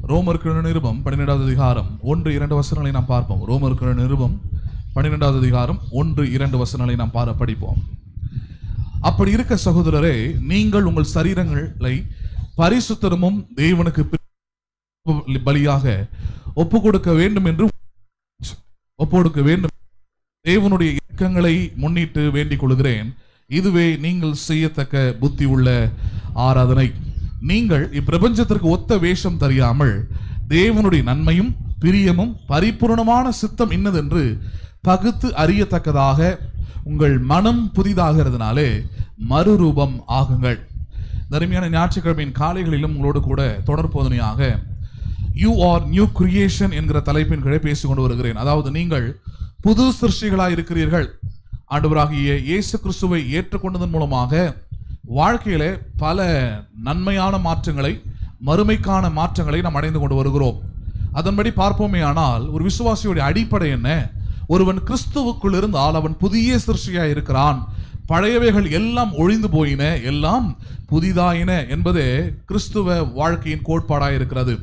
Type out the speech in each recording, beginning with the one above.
ரோமருக்கு நிருபம் 12வது அதிகாரம் 1-2 வசனங்களை நாம் பார்ப்போம். ரோமருக்கு நிருபம் 12வது அதிகாரம் 1-2 வசனங்களை நாம் படிப்போம். அப்படி இருக்க சகோதரரே, நீங்கள் உங்கள் சரீரங்களை பரிசுத்தமும் தேவனுக்கு பலியாக ஒப்பு கொடுக்க வேண்டும் என்று தேவனுடைய இரக்கங்களை முன்னிட்டு வேண்டிக் கொள்கிறேன். இதுவே நீங்கள் செய்யத்தக்க புத்தி உள்ள ஆராதனை. நீங்கள் இப்பிரபஞ்சத்திற்கு ஒத்த வேஷம் தெரியாமல் தேவனுடைய நன்மையும் பிரியமும் பரிபூர்ணமான சித்தம் இன்னதென்று பகுத்து அறியத்தக்கதாக உங்கள் மனம் புதிதாகிறதுனாலே மறுரூபம் ஆகுங்கள். தருமையான ஞாயிற்றுக்கிழமையின் காலைகளிலும் உங்களோடு கூட தொடர் போதனையாக யூ ஆர் நியூ கிரியேஷன் என்கிற தலைப்பின் கீழே பேசிக்கொண்டு வருகிறேன். அதாவது நீங்கள் புது சிருஷ்டிகளாய் இருக்கிறீர்கள். ஆண்டவராகிய இயேசு கிறிஸ்துவை ஏற்றுக்கொண்டதன் மூலமாக வாழ்க்கையிலே பல நன்மையான மாற்றங்களை, மறுமைக்கான மாற்றங்களை நாம் அடைந்து கொண்டு வருகிறோம். அதன்படி பார்ப்போமே ஆனால் ஒரு விசுவாசியுடைய அடிப்படை என்ன? ஒருவன் கிறிஸ்துவுக்குள் இருந்தால் அவன் புதிய சிருஷ்டியாய் இருக்கிறான். பழையவைகள் எல்லாம் ஒழிந்து போயின, எல்லாம் புதிதாயின என்பதே கிறிஸ்துவ வாழ்க்கையின் கோட்பாடாய் இருக்கிறது.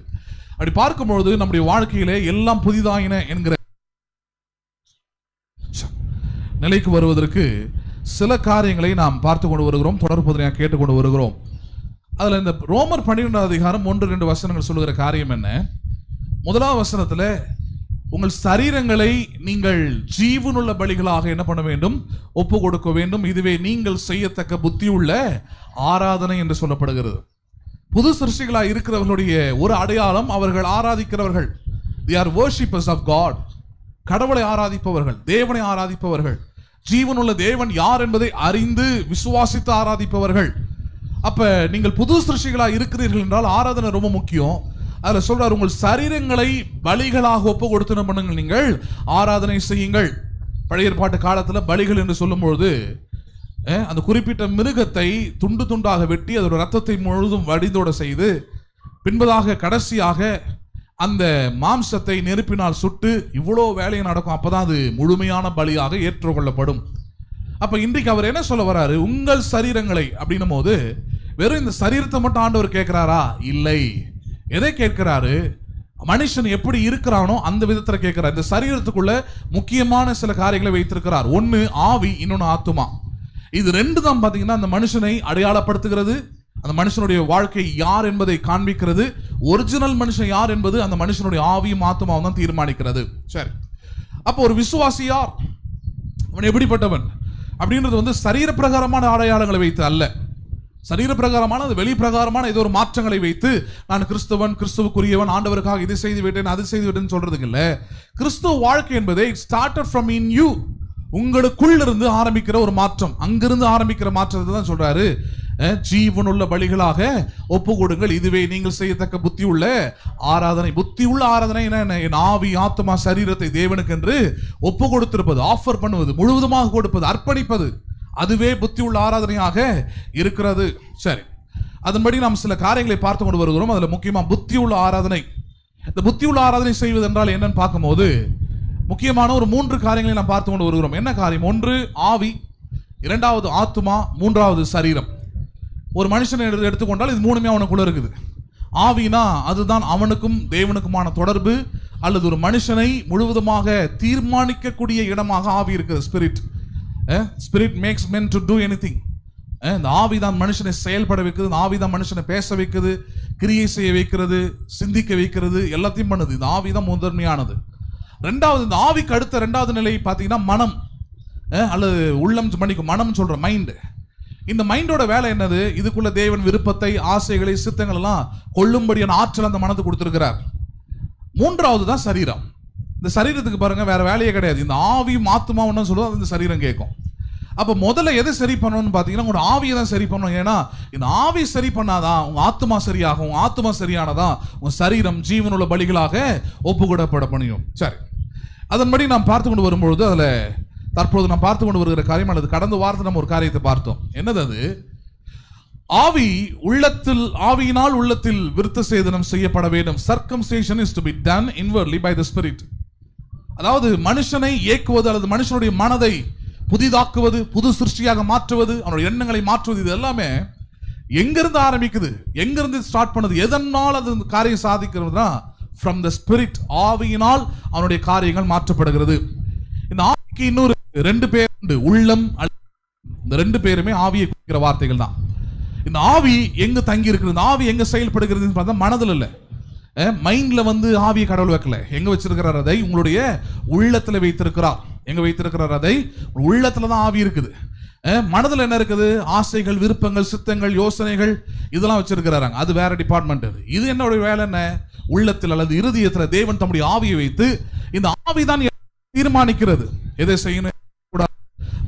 அப்படி பார்க்கும்பொழுது நம்முடைய வாழ்க்கையிலே எல்லாம் புதிதாயின என்கிற நிலைக்கு வருவதற்கு சில காரியங்களை நாம் பார்த்து கொண்டு வருகிறோம், தொடர்புதையாக கேட்டுக்கொண்டு வருகிறோம். அதுல இந்த ரோமர் 12வது அதிகாரம் 1-2 வசனங்கள் சொல்லுகிற காரியம் என்ன? முதலாவது வசனத்துல உங்கள் சரீரங்களை நீங்கள் ஜீவனுள்ள பலிகளாக என்ன பண்ண வேண்டும்? ஒப்பு கொடுக்க வேண்டும். இதுவே நீங்கள் செய்யத்தக்க புத்தி உள்ள ஆராதனை என்று சொல்லப்படுகிறது. புது சிருஷ்டிகளாய் இருக்கிறவர்களுடைய ஒரு அடையாளம் அவர்கள் ஆராதிக்கிறவர்கள். they are worshippers of God. கடவுளை ஆராதிப்பவர்கள், தேவனை ஆராதிப்பவர்கள், ஜீவனுள்ள தேவன் யார் என்பதை அறிந்து விசுவாசித்து ஆராதிப்பவர்கள். அப்ப நீங்கள் புது சிருஷ்டிகளாய் இருக்கிறீர்கள் என்றால் ஆராதனை ரொம்ப முக்கியம். அதுல சொல்றார், உங்கள் சரீரங்களை பலிகளாக ஒப்பு கொடுத்து பண்ணுங்கள், நீங்கள் ஆராதனை செய்யுங்கள். பழைய ஏற்பாட்டு காலத்துல பலிகள் என்று சொல்லும் பொழுது அந்த குறிப்பிட்ட மிருகத்தை துண்டு துண்டாக வெட்டி அதோட ரத்தத்தை முழுதும் வடிந்தோட செய்து பின்பதாக கடைசியாக அந்த மாம்சத்தை நெருப்பினால் சுட்டு இவ்வளோ வேலையை நடக்கும். அப்பதான் அது முழுமையான பலியாக ஏற்றுக்கொள்ளப்படும். அப்ப இன்றைக்கு அவர் என்ன சொல்ல வர்றாரு? உங்கள் சரீரங்களை அப்படின்னும் போது வெறும் இந்த சரீரத்தை மட்டும் ஆண்டவர் கேட்கிறாரா? இல்லை. எதை கேட்கிறாரு? மனுஷன் எப்படி இருக்கிறானோ அந்த விதத்துல கேட்கிறார். இந்த சரீரத்துக்குள்ள முக்கியமான சில காரியங்களை வைத்திருக்கிறார். ஒன்னு ஆவி, இன்னொன்னு ஆத்துமா. இது ரெண்டு தான் பாத்தீங்கன்னா அந்த மனுஷனை அடையாளப்படுத்துகிறது, அந்த மனுஷனுடைய வாழ்க்கை யார் என்பதை காண்பிக்கிறது. ஒரிஜினல் மனுஷன் யார் என்பது அந்த மனுஷனுடைய ஆவியும் ஆத்துமாவும் தான் தீர்மானிக்கிறது. சரி, அப்போ ஒரு விசுவாசி யார், அவன் எப்படிப்பட்டவன் அப்படின்றது சரீர பிரகாரமான அடையாளங்களை வைத்து அல்ல, சரீர பிரகாரமான வெளி பிரகாரமான ஏதோ ஒரு மாற்றங்களை வைத்து நான் கிறிஸ்துவன், கிறிஸ்துவுக்குரியவன், ஆண்டவருக்காக இதை செய்து விட்டேன் அது செய்து விட்டேன்னு சொல்றதுக்கு இல்ல. கிறிஸ்துவ வாழ்க்கை என்பதை it started from in you, உங்களுக்குள்ள இருந்து ஆரம்பிக்கிற ஒரு மாற்றம், அங்கிருந்து ஆரம்பிக்கிற மாற்றத்தை தான் சொல்றாரு. ஜீவனுள்ள பலிகளாக ஒப்பு கொடுங்கள், இதுவே நீங்கள் செய்யத்தக்க புத்தி உள்ள ஆராதனை. புத்தி உள்ள ஆராதனை என்ன? என் ஆவி, ஆத்மா, சரீரத்தை தேவனுக்கு என்று ஒப்பு கொடுத்திருப்பது, ஆஃபர் பண்ணுவது, முழுவதுமாக கொடுப்பது, அர்ப்பணிப்பது, அதுவே புத்தி உள்ள ஆராதனையாக இருக்கிறது. சரி, அதன்படி நாம் சில காரியங்களை பார்த்து கொண்டு வருகிறோம். அதுல முக்கியமா புத்தி உள்ள ஆராதனை. இந்த புத்தி உள்ள ஆராதனை செய்வது என்றால் என்னன்னு பார்க்கும்போது முக்கியமான ஒரு 3 காரியங்களை நாம் பார்த்து கொண்டு வருகிறோம். என்ன காரியம்? ஒன்று ஆவி, இரண்டாவது ஆத்துமா, மூன்றாவது சரீரம். ஒரு மனுஷனை எடுத்துக்கொண்டால் இது மூணுமே அவனுக்குள்ள இருக்குது. ஆவினா அதுதான் அவனுக்கும் தேவனுக்குமான தொடர்பு, அல்லது ஒரு மனுஷனை முழுவதுமாக தீர்மானிக்கக்கூடிய இடமாக ஆவி இருக்குது. Spirit makes men to do anything. இந்த ஆவி தான் மனுஷனை செயல்பட வைக்கிறது, இந்த ஆவி தான் மனுஷனை பேச வைக்கிறது, கிரியை செய்ய வைக்கிறது, சிந்திக்க வைக்கிறது, எல்லாத்தையும் பண்ணுது. இந்த ஆவி தான் முதன்மையானது. ரெண்டாவது, இந்த ஆவிக்கு அடுத்த ரெண்டாவது நிலை பார்த்தீங்கன்னா மனம், அல்லது உள்ளம், மணிக்கு மனம் சொல்ற மைண்ட். இந்த மைண்டோட வேலை என்னது? இதுக்குள்ள தேவன் விருப்பத்தை, ஆசைகளை, சித்தங்கள் எல்லாம் கொள்ளும்படியான ஆற்றல் அந்த மனத்துக்கு கொடுத்திருக்கிறார். மூன்றாவது தான் சரீரம். இந்த சரீரத்துக்கு பாருங்க வேற வேலையே கிடையாது. இந்த ஆவி ஆத்துமா ஒன்னு சொல்லுவோம், இந்த சரீரம் கேட்கும். அப்ப முதல்ல எதை சரி பண்ணணும்னு பாத்தீங்கன்னா உங்க ஆவியை தான் சரி பண்ணணும். ஏன்னா இந்த ஆவி சரி பண்ணாதான் உங்க ஆத்துமா சரியாகும். உங்க ஆத்துமா சரியானதான் உங்க சரீரம் ஜீவனுள்ள பலிகளாக ஒப்பு கொடுக்கப்பட முடியும். சரி, அதன்படி நாம் பார்த்து கொண்டு வரும்பொழுது அதுல தற்போது நாம் பார்த்து கொண்டு வருகிற காரியம், அல்லது கடந்த வாரத்தில் நம்ம ஒரு காரியத்தை பார்த்தோம். என்னது அது? ஆவி உள்ளத்தில், ஆவியினால் உள்ளத்தில் விருத்த சேதனம் செய்யப்பட வேண்டும். Circumcision is to be done inwardly by the Spirit. அதாவது மனுஷனை இயக்குவது, அல்லது மனுஷனுடைய மனதை புதிதாக்குவது, புது சிருஷ்டியாக மாற்றுவது, அவனுடைய எண்ணங்களை மாற்றுவது, இது எல்லாமே எங்கிருந்து ஆரம்பிக்குது, எங்கிருந்து ஸ்டார்ட் பண்ணுது, எதனால் அது காரியம் சாதிக்கிறதுனா from the spirit, ஆவியினால் அவனுடைய காரியங்கள் மாற்றப்படுகிறது. இந்த ஆவிக்கு இன்னொரு 2 பேர் உண்டு, உள்ளம். இந்த 2 பேருமே ஆவியை குறிக்கிற வார்த்தைகள் தான். இந்த ஆவி எங்க தங்கி இருக்குது, இந்த ஆவி எங்க செயல்படுகிறதுன்னு பார்த்தா மனதில் இல்லை, மைண்ட்ல ஆவியை கடவுள் வைக்கல. எங்க வச்சிருக்கிறார்? அதை உங்களுடைய உள்ளத்துல வைத்திருக்கிறார். எங்க வைத்திருக்கிறார்? அதை உள்ளத்துல தான் ஆவி இருக்குது. மனதில் என்ன இருக்குது? ஆசைகள், விருப்பங்கள், சித்தங்கள், யோசனைகள் இதெல்லாம் வச்சிருக்கிறாங்க. அது வேற டிபார்ட்மெண்ட். இது என்னுடைய வேலை என்ன? உள்ளத்தில் அல்லது இருதயத்துல தேவன் தம்முடைய ஆவியை வைத்து, இந்த ஆவி தான் தீர்மானிக்கிறது எதை செய்யணும்,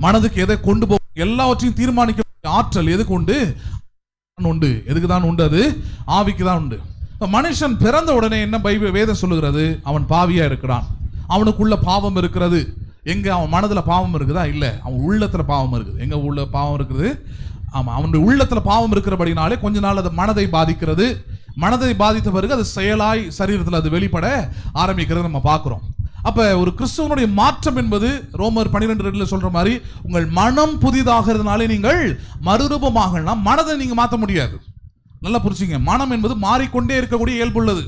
மனதுக்கு எதை கொண்டு போக, எல்லாவற்றையும் தீர்மானிக்க ஆற்றல் எதுக்கு உண்டு? உண்டு. எதுக்கு தான் உண்டு? அது ஆவிக்கு தான் உண்டு. மனுஷன் பிறந்த உடனே என்ன பைபிள் வேதம் சொல்லுகிறது? அவன் பாவியா இருக்கிறான். அவனுக்குள்ள பாவம் இருக்கிறது. எங்க? அவன் மனதுல பாவம் இருக்குதா? இல்ல, அவன் உள்ளத்துல பாவம் இருக்குது. எங்க உள்ள பாவம் இருக்குது? ஆமா, அவனுடைய உள்ளத்துல பாவம் இருக்கிறபடினாலே கொஞ்ச நாள் அது மனதை பாதிக்கிறது. மனதை பாதித்த பிறகு அது செயலாய் சரீரத்தில் அது வெளிப்பட ஆரம்பிக்கிறது நம்ம பார்க்கிறோம். அப்ப ஒரு கிறிஸ்துவனுடைய மாற்றம் என்பது ரோமர் 12:2 சொல்ற மாதிரி, உங்கள் மனம் புதிதாகிறதுனாலே நீங்கள் மறுரூபமாகலாம். மனதை நீங்க மாற்ற முடியாது. நல்லா புரிச்சுங்க. மனம் என்பது மாறிக்கொண்டே இருக்கக்கூடிய இயல்பு உள்ளது.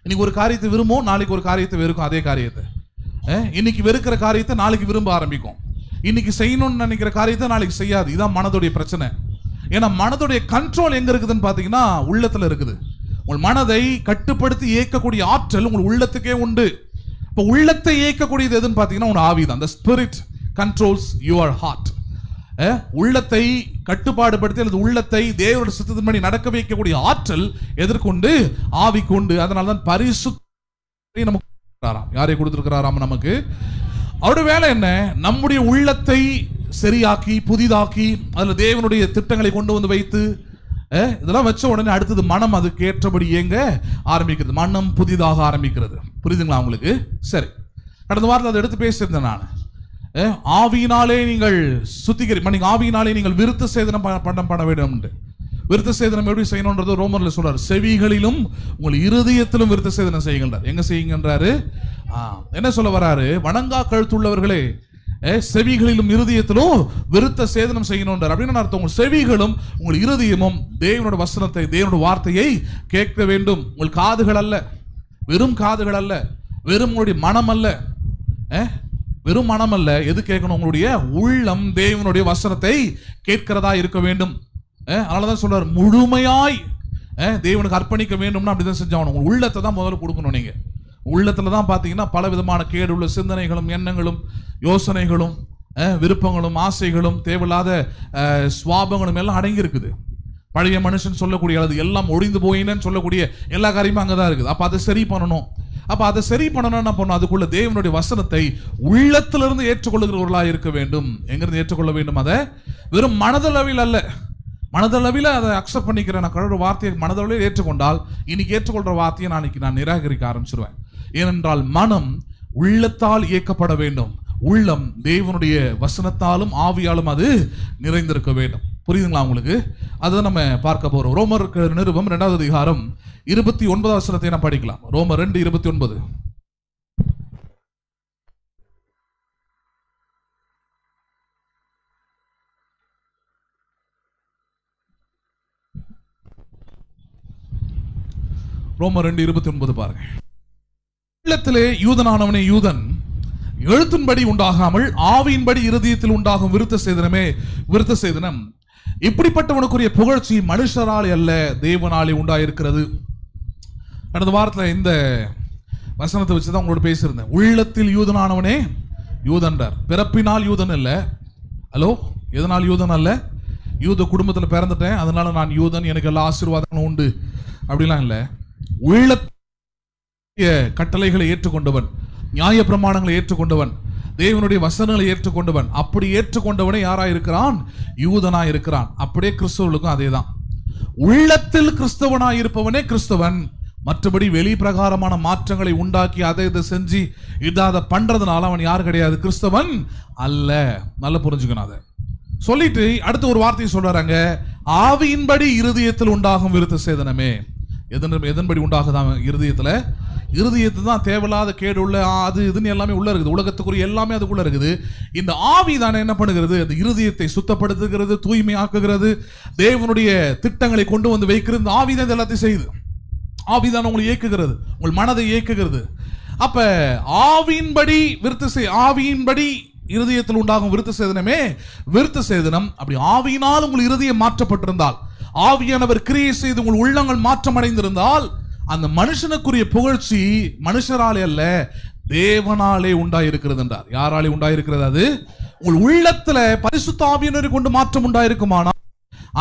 இன்னைக்கு ஒரு காரியத்தை விரும்பும், நாளைக்கு ஒரு காரியத்தை வெறுக்கும். அதே காரியத்தை இன்னைக்கு வெறுக்கிற காரியத்தை நாளைக்கு விரும்ப ஆரம்பிக்கும். இன்னைக்கு செய்யணும்னு நினைக்கிற காரியத்தை நாளைக்கு செய்யாது. இதுதான் மனதுடைய பிரச்சனை. ஏன்னா மனதுடைய கண்ட்ரோல் எங்க இருக்குதுன்னு பாத்தீங்கன்னா உள்ளத்துல இருக்குது. உங்கள் மனதை கட்டுப்படுத்தி இயக்கக்கூடிய ஆற்றல் உங்கள் உள்ளத்துக்கே உண்டு. இப்போ உள்ளத்தை இயக்கக்கூடியது எதுன்னு பாத்தீங்கன்னா உன் ஆவிதான். The spirit controls your heart. உள்ளத்தை கட்டுப்பாடுபடுத்தி அல்லது உள்ளத்தை தேவனுடைய சித்தத்தின்படி நடக்க வைக்கக்கூடிய ஆற்றல் எதற்குண்டு? ஆவிக்கு உண்டு. அதனால்தான் பரிசுத்த நமக்கு யாரை கொடுத்திருக்கிறாராம் நமக்கு. அவருடைய வேலை என்ன? நம்முடைய உள்ளத்தை சரியாக்கி புதிதாக்கி அதுல தேவனுடைய திட்டங்களை கொண்டு வந்து வைத்து இதெல்லாம் வச்ச உடனே அடுத்தது மனம் அதுக்கு ஏற்றபடி இயங்க ஆரம்பிக்கிறது. மனம் புதிதாக ஆரம்பிக்கிறது. புரியுதுங்களா உங்களுக்கு? சரி, கடந்த வாரத்தில் அதை எடுத்து பேசியிருந்தேன் நான். ஆவியினாலே நீங்கள் ஆவியினாலே நீங்கள் விருத்த சேதனம் பண்ண வேண்டும். விருத்த சேதனம் எப்படி செய்யணும்ன்றது ரோமர்ல சொல்றாரு. செவிகளிலும் உங்கள் இருதயத்திலும் விருத்த சேதனம் செய்யுங்கள். எங்க செய்யுங்கன்றாரு? என்ன சொல்ல வராரு? வணங்கா கழுத்துள்ளவர்களே, செவிகளிலும் இருதயத்திலும் விருத்த சேதனம் செய்யணும்ன்றார். அப்படின்னு அர்த்தம், உங்கள் செவிகளும் உங்கள் இருதயமும் தேவனோட வசனத்தை, தேவனோட வார்த்தையை கேட்க வேண்டும். உங்கள் காதுகள் அல்ல, வெறும் காதுகள் அல்ல, வெறும் உங்களுடைய மனம் அல்ல, வெறும் மனம் அல்ல. எது கேட்கணும்? உங்களுடைய உள்ளம் தேவனுடைய வசனத்தை கேட்கிறதா இருக்க வேண்டும். அதனாலதான் சொல்றாரு, முழுமையாய் தேவனுக்கு அர்ப்பணிக்க வேண்டும்னா அப்படிதான் செஞ்சாகணும். உங்க உள்ளத்தை தான் முதல்ல கொடுக்கணும். நீங்க உள்ளத்துல தான் பாத்தீங்கன்னா பல விதமான கேடு உள்ள சிந்தனைகளும் எண்ணங்களும் யோசனைகளும் விருப்பங்களும் ஆசைகளும் தேவையில்லாத சுவாபங்களும் எல்லாம் அடங்கி இருக்குது. பழைய மனுஷன் சொல்லக்கூடிய அல்லது எல்லாம் ஒழிந்து போயின்னு சொல்லக்கூடிய எல்லா காரியமும் அங்கதான் இருக்குது. அப்ப அதை சரி பண்ணணும். அப்ப அதை சரி பண்ணணும் என்ன பண்ணணும்? அதுக்குள்ள தேவனுடைய வசனத்தை உள்ளத்திலிருந்து ஏற்றுக்கொள்ளுகிறவர்களாக இருக்க வேண்டும். எங்கிருந்து ஏற்றுக்கொள்ள வேண்டும்? அதை வெறும் மனதளவில் அல்ல. மனதளவில் அதை அக்செப்ட் பண்ணிக்கிறேன். நான் கடவுள் வார்த்தையை மனதளவில் ஏற்றுக்கொண்டால் இன்னைக்கு ஏற்றுக்கொள்ற வார்த்தையை நான் நிராகரிக்க ஆரம்பிச்சிருவேன். ஏனென்றால் மனம் உள்ளத்தால் இயக்கப்பட வேண்டும். உள்ளம் தேவனுடைய வசனத்தாலும் ஆவியாலும் அது நிறைந்திருக்க வேண்டும். புரியுதுங்களா உங்களுக்கு? அதை நம்ம பார்க்க போறோம். ரோமர் நிருபம் 2வது அதிகாரம் 29வது வசனத்தை நான் படிக்கலாம். ரோமர் 2:29. ரோமர் 2:29 பாருங்க. உள்ளத்திலே யூதனானவனே யூதன், எழுத்தின்படி உண்டாகாமல் ஆவியின்படி இருதயத்தில் உண்டாகும் விருத்த சேதனமே விருத்த சேதனம். இப்படிப்பட்டவனுக்குரிய புகழ்ச்சி மனுஷராலே அல்ல, தேவனாலே உண்டாயிருக்கிறது. கடந்த வாரத்தில் இந்த வசனத்தை வச்சுதான் உங்களோட பேசியிருந்தேன். உள்ளத்தில் யூதனானவனே யூதன்றார். பிறப்பினால் யூதன் அல்ல. ஹலோ, எதனால் யூதன் அல்ல? யூத குடும்பத்தில் பிறந்துட்டேன் அதனால நான் யூதன், எனக்கு எல்லா ஆசீர்வாதங்களும் உண்டு அப்படிலாம் இல்லை. உள்ள கட்டளைகளை ஏற்றுக்கொண்டவன், நியாய பிரமாணங்களை ஏற்றுக்கொண்டவன், தேவனுடைய வசனங்களை ஏற்றுக்கொண்டவன், அப்படி ஏற்றுக்கொண்டவனே யாராயிருக்கிறான்? யூதனாய் இருக்கிறான். அப்படியே கிறிஸ்தவர்களுக்கும் அதே தான். உள்ளத்தில் கிறிஸ்தவனாய் இருப்பவனே கிறிஸ்தவன். மற்றபடி வெளி பிரகாரமான மாற்றங்களை உண்டாக்கி அதை இதை செஞ்சு இதை பண்றதுனால அவன் யார் கிடையாது, கிறிஸ்தவன் அல்ல. நல்லா புரிஞ்சுக்கணும். அதை சொல்லிட்டு அடுத்த ஒரு வார்த்தையை சொல்றாங்க, ஆவியின்படி இருதயத்தில் உண்டாகும் விருத்த சேதனமே. எதன்படி உண்டாகுதான்? இருதயத்துல தான் தேவையில்லாத கேடு உள்ள அது இதுன்னு எல்லாமே உள்ள இருக்குது. உலகத்துக்குரிய எல்லாமே அதுக்குள்ள இருக்குது. இந்த ஆவி தானே என்ன பண்ணுகிறது? அந்த இருதயத்தை சுத்தப்படுத்துகிறது, தூய்மையாக்குகிறது, தேவனுடைய திட்டங்களை கொண்டு வந்து வைக்கிறது. இந்த ஆவி தான் எல்லாத்தையும் செய்யுது. ஆவி தான் உங்களை இயக்குகிறது, உங்கள் மனதை இயக்குகிறது. அப்ப ஆவியின்படி ஆவியின்படி இருதயத்தில் உண்டாகும் விருத்த சேதனமே விருத்த சேதனம். அப்படி ஆவியினால் உங்கள் இருதயம் மாற்றப்பட்டிருந்தால், ஆவியானவர் கிரியை செய்து உங்கள் உள்ளங்கள் மாற்றம் அடைந்திருந்தால், அந்த மனுஷனுக்குரிய புகழ்ச்சி மனுஷராலே அல்ல, தேவனாலே உண்டாயிருக்கிறது என்றார். யாராலே உண்டாயிருக்கிறது? அது உங்கள் உள்ளத்துல பரிசுத்த ஆவியினரை கொண்டு மாற்றம் உண்டாயிருக்குமானால்,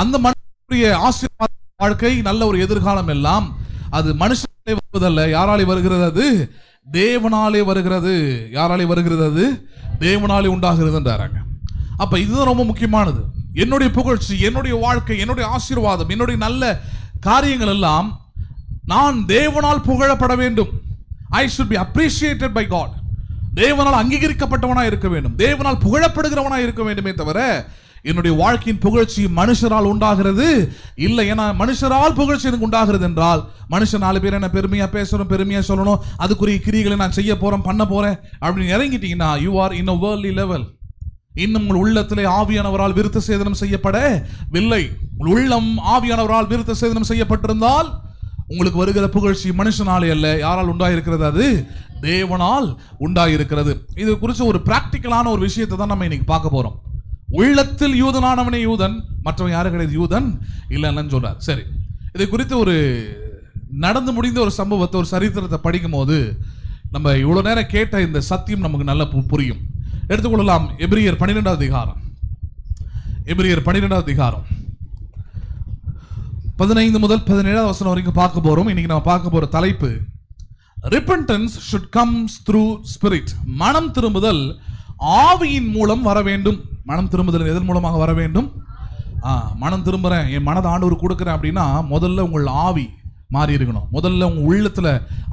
அந்த மனுஷனுடைய ஆசீர்வாத வாழ்க்கை, நல்ல ஒரு எதிர்காலம் எல்லாம் அது மனுஷனாலே வருவதல்ல. யாராலே வருகிறது? அது தேவனாலே வருகிறது. யாராலே வருகிறது? அது தேவனாலே உண்டாகிறது என்றாராங்க. அப்ப இதுதான் ரொம்ப முக்கியமானது. என்னுடைய புகழ்ச்சி, என்னுடைய வாழ்க்கை, என்னுடைய ஆசீர்வாதம், என்னுடைய நல்ல காரியங்கள் எல்லாம் நான் தேவனால் புகழப்பட வேண்டும். I should be appreciated by God. தேவனால் அங்கீகரிக்கப்பட்டவனா இருக்க வேண்டும், தேவனால் புகழப்படுகிறவனா இருக்க வேண்டுமே தவிர என்னுடைய வாழ்க்கையின் புகழ்ச்சி மனுஷரால் உண்டாகிறது இல்லை. ஏன்னா மனுஷரால் புகழ்ச்சி எனக்கு உண்டாகிறது என்றால், மனுஷன் 4 பேர் என்ன பெருமையா பேசணும், பெருமையா சொல்லணும், அதுக்குரிய கிரிகளை நான் செய்ய போறேன், பண்ண போறேன் அப்படின்னு இறங்கிட்டீங்கன்னா, you are in a worldly level. இன்னும் உங்கள் உள்ளத்திலே ஆவியானவரால் விருத்த சேதனம் செய்யப்படவில்லை. உங்கள் உள்ளம் ஆவியானவரால் விருத்த சேதனம் செய்யப்பட்டிருந்தால், உங்களுக்கு வருகிற புகழ்ச்சி மனுஷனாலே அல்ல. யாரால் உண்டாயிருக்கிறது? அது தேவனால் உண்டாயிருக்கிறது. இது குறித்து ஒரு பிராக்டிக்கலான ஒரு விஷயத்தை தான் நம்ம இன்னைக்கு பார்க்க போறோம். உள்ளத்தில் யூதனானவனே யூதன், மற்றவன் யாரும் கிடையாது யூதன் இல்லைன்னு சொல்றார். சரி, இதை குறித்து ஒரு நடந்து முடிந்த ஒரு சம்பவத்தை, ஒரு சரித்திரத்தை படிக்கும் போது நம்ம இவ்வளவு நேரம் கேட்ட இந்த சத்தியம் நமக்கு நல்லா புரியும். எடுத்துக்கொள்ளலாம். எபிரியர் 12வது அதிகாரம். எபிரியர் 12வது அதிகாரம் 15 முதல் 17 வசனம் வரைக்கும் பார்க்க போறோம். இன்னைக்கு நம்ம பார்க்க போற தலைப்பு, repentance should come through spirit. மனம் திரும்புதல் ஆவியின் மூலம் வர வேண்டும். மனம் திரும்புதல் எதன் மூலமாக வர வேண்டும்? மனம் திரும்புறேன், என் மனதை ஆண்டவர் கொடுக்குறேன் அப்படின்னா முதல்ல உங்கள் ஆவி மாறி இருக்கணும். முதல்ல உங்க உள்ளத்துல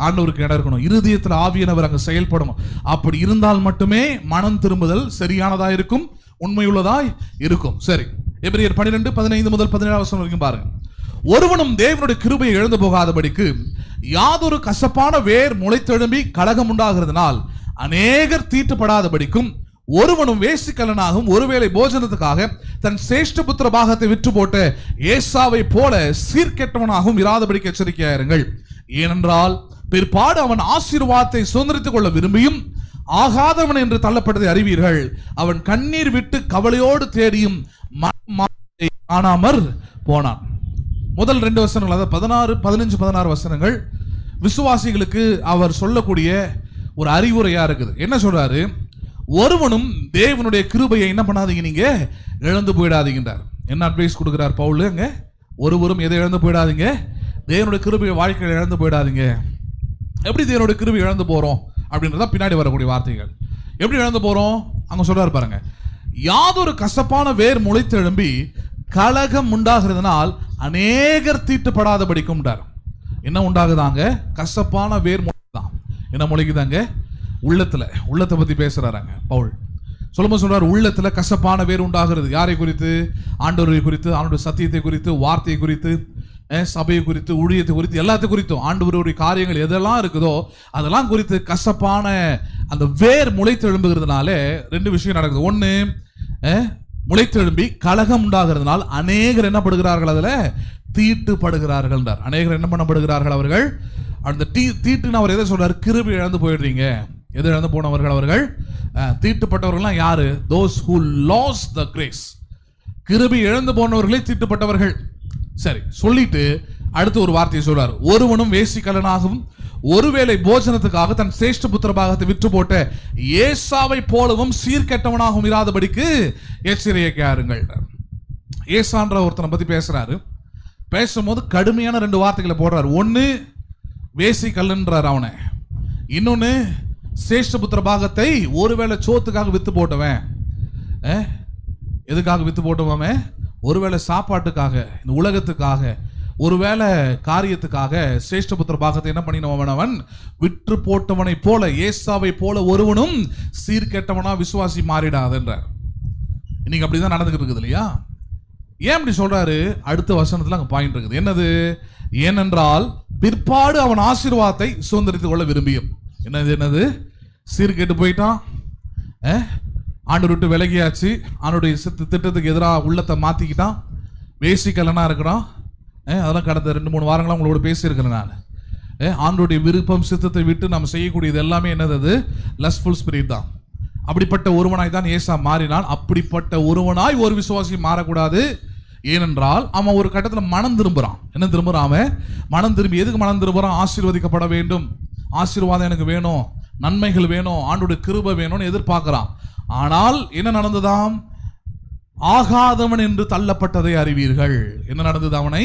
ஆண்டவருக்கு இடம் இருக்கணும், இருதயத்துல ஆவியானவர் அங்க செயல்படணும். அப்படி இருந்தால் மட்டுமே மனம் திரும்புதல் சரியானதா இருக்கும், உண்மையுள்ளதாய் இருக்கும். சரி, எபிரியர் 12 15 முதல் 17 வசனம் வரைக்கும் பாருங்க. ஒருவனும் தேவனுடைய கிருபையை இழந்து போகாதபடிக்கு யாதொரு கசப்பான வேர் முளைத்தெழும்பி கலகம் உண்டாகிறதுனால் அநேகர் தீட்டுப்படாதபடிக்கும், ஒருவனும் வேசிக்கலனாகவும் ஒருவேளை போஜனத்துக்காக தன் சேஷ்ட புத்திர பாகத்தை விற்று போட்ட ஏசாவை போல சீர்கெட்டவனாகவும் இராதபடிக்கு எச்சரிக்கையாயிருங்கள். ஏனென்றால் பிற்பாடு அவன் ஆசீர்வாதத்தை சுதந்திரித்துக் கொள்ள விரும்பியும் ஆகாதவன் என்று தள்ளப்பட்டதை அறிவீர்கள். அவன் கண்ணீர் விட்டு கவலையோடு தேடியும் காணாமற் போனான். முதல் 2 வசனங்கள், அதாவது 16 15 16 வசனங்கள் விசுவாசிகளுக்கு அவர் சொல்லக்கூடிய ஒரு அறிவுரையா இருக்குது. என்ன சொல்றாரு? ஒருவனும் தேவனுடைய கிருபையை என்ன பண்ணாதீங்க, நீங்க இழந்து போயிடாதீங்கன்றார். என்ன அட்வைஸ் கொடுக்கிறார் பவுல் அங்க? ஒருவரும் எதை இழந்து போயிடாதீங்க? தேவனுடைய கிருபையை வாழ்க்கையில் இழந்து போயிடாதீங்க. எப்படி தேவனுடைய கிருபை இழந்து போறோம் அப்படின்றத பின்னாடி வரக்கூடிய வார்த்தைகள். எப்படி இழந்து போறோம் அங்க சொல்றாரு பாருங்க. யாதொரு கசப்பான வேர் முளைத்து எழும்பி கலகம் உண்டாகிறதுனால் அநேகர் தீட்டுப்படாதபடிக்கும். என்ன உண்டாகுதாங்க? கசப்பான வேர் முளைதான். என்ன முளைக்குதாங்க? உள்ளத்தை பத்தி பேசுறாங்க பவுல். சொல்றாரு, உள்ளத்துல கசப்பான வேர் உண்டாகிறது. யாரை குறித்து? ஆண்டவரை குறித்து, ஆண்டோட சத்தியத்தை குறித்து, வார்த்தையை குறித்து, சபையை குறித்து, ஊழியத்தை குறித்து, எல்லாத்தை குறித்தும் ஆண்டவருடைய காரியங்கள் எதெல்லாம் இருக்குதோ அதெல்லாம் குறித்து கசப்பான அந்த வேர் முளைத்து எழும்புகிறதுனால 2 விஷயம் நடக்குது. ஒண்ணு, முளைத்தெழும்பி கலகம் உண்டாகிறதுனால் அநேகர் என்ன படுகிறார்கள்? அதுல தீட்டுப்படுகிறார்கள். அநேகர் என்ன பண்ணப்படுகிறார்கள்? அவர்கள் அந்த தீட்டுன்னு அவர் எதை சொல்றாரு? கிருபை இழந்து போயிடுறீங்க. எதை இழந்து போனவர்கள் அவர்கள்? தீட்டுப்பட்டவர்கள்லாம் யாரு? those who lost the grace. கிருபை இழந்து போனவர்களே தீட்டுப்பட்டவர்கள். சரி, சொல்லிட்டு அடுத்து ஒரு வார்த்தையை சொல்றார். ஒருவனும் வேசிக்கலனாகவும் ஒருவேளை போஜனத்துக்காக தன் சேஷ்ட புத்திர பாகத்தை விற்று போட்ட ஏசாவை போலவும் சீர்கெட்டவனாகவும் இராதபடிக்கு எச்சரிக்கையாருங்கள். ஏசான்ற ஒருத்தனை பத்தி பேசுறாரு. பேசும்போது கடுமையான 2 வார்த்தைகளை போடுறாரு. ஒன்னு வேசிக்கல்ன்றார் அவனை, இன்னொன்னு சேஷ்ட புத்திர பாகத்தை ஒருவேளை சோத்துக்காக வித்து போட்டவன். எதுக்காக வித்து போட்டவன்? ஒருவேளை சாப்பாட்டுக்காக, இந்த உலகத்துக்காக, ஒருவேளை காரியத்துக்காக சேஷ்ட புத்திர பாகத்தை என்ன பண்ணினவன்? அவன் விற்று போட்டவனை போல, ஏசாவை போல ஒருவனும் சீர்கெட்டவனா விசுவாசி மாறிடாதென்றார். இன்னைக்கு அப்படிதான் நடந்துகிட்டு இருக்குது இல்லையா? ஏன் அப்படி சொல்றாரு? அடுத்த வசனத்துல அங்க பாயிண்ட் இருக்குது. என்னது? ஏனென்றால் பிற்பாடு அவன் ஆசீர்வாதத்தை சுதந்திரித்துக் கொள்ள விரும்பியும். என்னது சீர்கேட்டு போயிட்டான், ஆண்டு விட்டு விலகியாச்சு, ஆண்டுடைய திட்டத்துக்கு எதிராக உள்ளத்தை மாத்திக்கிட்டான், வேசிக்கலனா இருக்கிறான். அதெல்லாம் கடந்த 2-3 வாரங்களா உங்களோட பேசியிருக்கிறேன் நான். ஆண்டுடைய விருப்பம் சித்தத்தை விட்டு நம்ம செய்யக்கூடியது எல்லாமே என்னது? லஸ்ட்ஃபுல் ஸ்பிரிட் தான். அப்படிப்பட்ட ஒருவனாய் தான் ஏசா மாறினான். அப்படிப்பட்ட ஒருவனாய் ஒரு விசுவாசி மாறக்கூடாது. ஏனென்றால் அவன் ஒரு கட்டத்தில் மனம் திரும்புறான். என்ன திரும்புறான்? அவன் மனம் திரும்பி எதுக்கு மனம் திரும்புறான்? ஆசீர்வதிக்கப்பட வேண்டும், ஆசீர்வாதம் எனக்கு வேணும், நன்மைகள் வேணும், ஆண்டுடைய கிருபை வேணும்னு எதிர்பார்க்கிறான். ஆனால் என்ன நடந்ததாம்? ஆகாதவன் என்று தள்ளப்பட்டதை அறிவீர்கள். என்ன நடந்தது? அவனை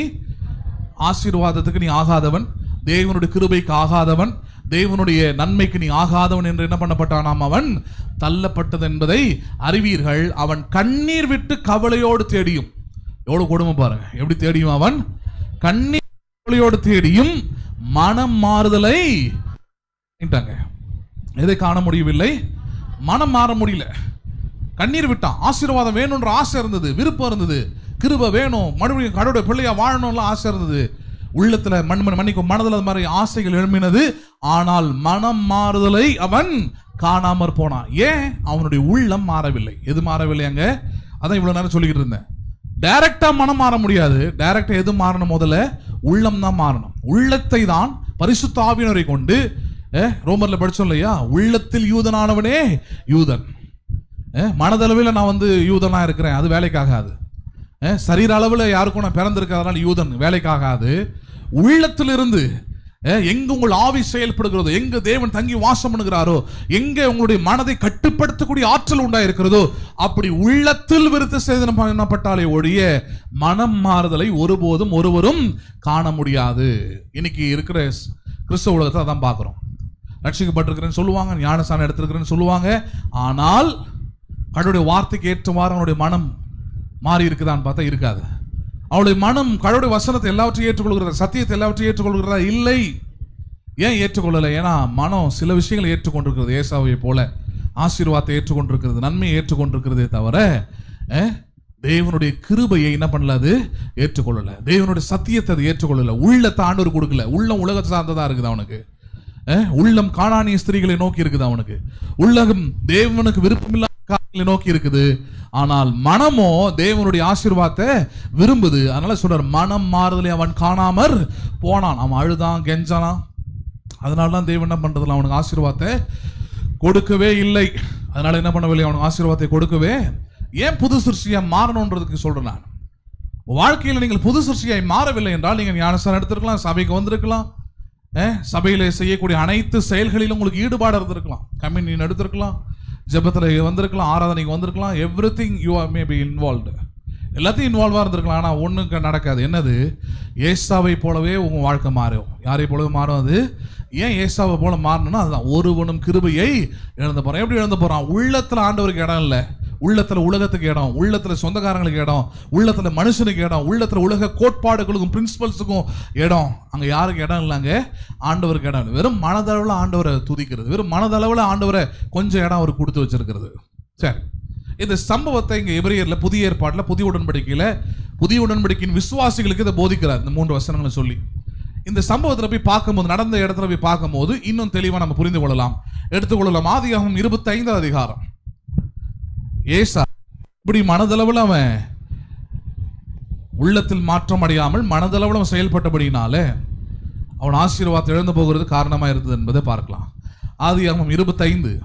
ஆசீர்வாதத்துக்கு நீ ஆகாதவன், தேவனுடைய கிருபைக்கு ஆகாதவன், தேவனுடைய நன்மைக்கு நீ ஆகாதவன் என்று என்ன பண்ணப்பட்டானாம்? அவன் தள்ளப்பட்டது என்பதை அறிவீர்கள். அவன் கண்ணீர் விட்டு கவலையோடு தேடியும், எவ்வளவு கொடுமை பாருங்க, எப்படி தேடியும், அவன் கண்ணீர் கவலையோடு தேடியும் மனம் மாறுதலை எதை காண முடியவில்லை? மனம் மாற முடியல. கண்ணீர் விட்டான். ஆசீர்வாதம் வேணும்ன்ற ஆசை இருந்தது, விருப்பம் இருந்தது, கிருபை வேணும், மறுபடியும் கடவுளுடைய பிள்ளையா வாழணும்லாம் ஆசை இருந்தது. உள்ளத்துல மன்னிக்கும் மனதில் அது மாதிரி ஆசைகள் எழும்பினது. ஆனால் மனம் மாறுதலை அவன் காணாமற் போனான். ஏன்? அவனுடைய உள்ளம் மாறவில்லை. எது மாறவில்லை? அங்க அதான் இவ்வளவு நேரம் சொல்லிக்கிட்டு இருந்தேன். டைரக்டா மனம் மாற முடியாது. டைரக்டா எது மாறணும்? முதல்ல உள்ளம் தான் மாறணும். உள்ளத்தை தான் பரிசுத்த ஆவியினரை கொண்டு, ரோமர்ல படிச்சோம் இல்லையா, உள்ளத்தில் யூதனானவனே யூதன். மனதளவில் நான் யூதனா இருக்கிறேன், அது வேலைக்காகாது. சரீர அளவில் யாருக்கும் நான் பிறந்திருக்கிறதுனால யூதன் வேலைக்காகாது. உள்ளத்திலிருந்து எங்க உங்கள் ஆவி செயல்படுகிறதோ, எங்க தேவன் தங்கி வாசம் பண்ணுகிறாரோ, எங்க உங்களுடைய மனதை கட்டுப்படுத்தக்கூடிய ஆற்றல் உண்டாயிருக்கிறதோ, அப்படி உள்ளத்தில் விருத்த சேதனம் பண்ணப்பட்டாலே ஒழிய மனம் மாறுதலை ஒருபோதும் ஒருவரும் காண முடியாது. இன்னைக்கு இருக்கிற கிறிஸ்தவ உலகத்தை அதான் பார்க்கிறோம். ரட்சிக்கப்பட்டிருக்கிறேன்னு சொல்லுவாங்க, ஞானஸ்நானம் எடுத்திருக்கிறேன்னு சொல்லுவாங்க. ஆனால் கடவுளுடைய வார்த்தைக்கு ஏற்றவாறு அவனுடைய மனம் மாறி இருக்குதான்னு பார்த்தா இருக்காது. அவளுடைய மனம் கடவுளுடைய வசனத்தை எல்லாவற்றையும் ஏற்றுக்கொள்கிறதா, சத்தியத்தை எல்லாவற்றையும் ஏற்றுக்கொள்கிறதா? இல்லை. ஏன் ஏற்றுக்கொள்ளலை? ஏன்னா மனம் சில விஷயங்களை ஏற்றுக்கொண்டிருக்கிறது. ஏசாவை போல ஆசீர்வாதத்தை ஏற்றுக்கொண்டிருக்கிறது, நன்மையை ஏற்றுக்கொண்டிருக்கிறதே தவிர தேவனுடைய கிருபையை என்ன பண்ணல? அது ஏற்றுக்கொள்ளல. தேவனுடைய சத்தியத்தை அது ஏற்றுக்கொள்ளல. உள்ளத்தை ஆண்டவர் கொடுக்கல. உள்ளம் உலகத்தை சார்ந்ததா இருக்குது அவனுக்கு. உள்ளம் கானானிய ஸ்திரீகளை நோக்கி இருக்குது அவனுக்கு. உள்ளகம் தேவனுக்கு விருப்பமில்லாத காரியங்களை நோக்கி இருக்குது. ஆனால் மனமோ தேவனுடைய ஆசீர்வாதத்தை விரும்புது. அதனால சொல்றார், மனம் மாறுதலை அவன் காணாமற் போனான். அவன் அழுதான், கெஞ்சானான். அதனாலதான் தேவன் என்ன பண்றதுல அவனுக்கு ஆசீர்வாதத்தை கொடுக்கவே இல்லை. அதனால என்ன பண்ணவில்லை? அவனுக்கு ஆசீர்வாதத்தை கொடுக்கவே. ஏன் புது சிருஷ்டியா மாறணும்ன்றதுக்கு சொல்றேன் நான். வாழ்க்கையில் நீங்கள் புது சிருஷ்டியாய் மாறவில்லை என்றால் நீங்கள் ஞானஸ்நானம் எடுத்திருக்கலாம், சபைக்கு வந்திருக்கலாம், சபையில செய்யக்கூடிய அனைத்து செயல்களிலும் உங்களுக்கு ஈடுபாடு இருந்திருக்கலாம், கம்யூனியன் எடுத்திருக்கலாம், ஜெபத்தில் வந்திருக்கலாம், ஆராதனைக்கு வந்திருக்கலாம். Everything you are may be involved. எல்லாத்தையும் இன்வால்வாக இருந்திருக்கலாம். ஆனால் ஒன்றுக்கு நடக்காது. என்னது? ஏசாவை போலவே உங்கள் வாழ்க்கை மாறும். யாரை போலவே மாறும் அது? ஏன் ஏசாவை போல மாறணும்னா அதுதான், ஒருவனும் கிருபையை இழந்து போகிறான். எப்படி இழந்து போகிறான்? உள்ளத்தில் ஆண்டவருக்கு இடம் இல்லை, உள்ளத்தில் உலகத்துக்கு இடம், உள்ளத்தில் சொந்தக்காரங்களுக்கு இடம், உள்ளத்தில் மனுஷனுக்கு இடம், உள்ளத்தில் உலக கோட்பாடுகளுக்கும் பிரின்சிபல்ஸுக்கும் இடம். அங்கே யாருக்கு இடம் இல்லைங்க? ஆண்டவருக்கு இடம் இல்லை. வெறும் மனதளவில் ஆண்டவரை துதிக்கிறது, வெறும் மனதளவில் ஆண்டவரை கொஞ்சம் இடம் அவர் கொடுத்து வச்சிருக்கிறது. சரி, இந்த சம்பவத்தை இங்கே எபிரேயர்ல புதிய ஏற்பாட்டில் புதிய உடன்படிக்கையின் விசுவாசிகளுக்கு இதை போதிக்கிறார் இந்த 3 வசனங்களை சொல்லி. இந்த சம்பவத்தில் போய் பார்க்கும்போது, நடந்த இடத்துல போய் பார்க்கும்போது இன்னும் தெளிவாக நம்ம புரிந்து கொள்ளலாம், எடுத்துக்கொள்ளலாம். ஆதியாகமம் 25 அதிகாரம். ஏசா இப்படி மனதளவில் அவன் உள்ளத்தில் மாற்றம் அடையாமல் மனதளவில் அவன் செயல்பட்டபடினாலே அவன் ஆசீர்வாதத்தை இழந்து போகிறது காரணமாக இருந்தது என்பதை பார்க்கலாம். ஆதியாகமம் 25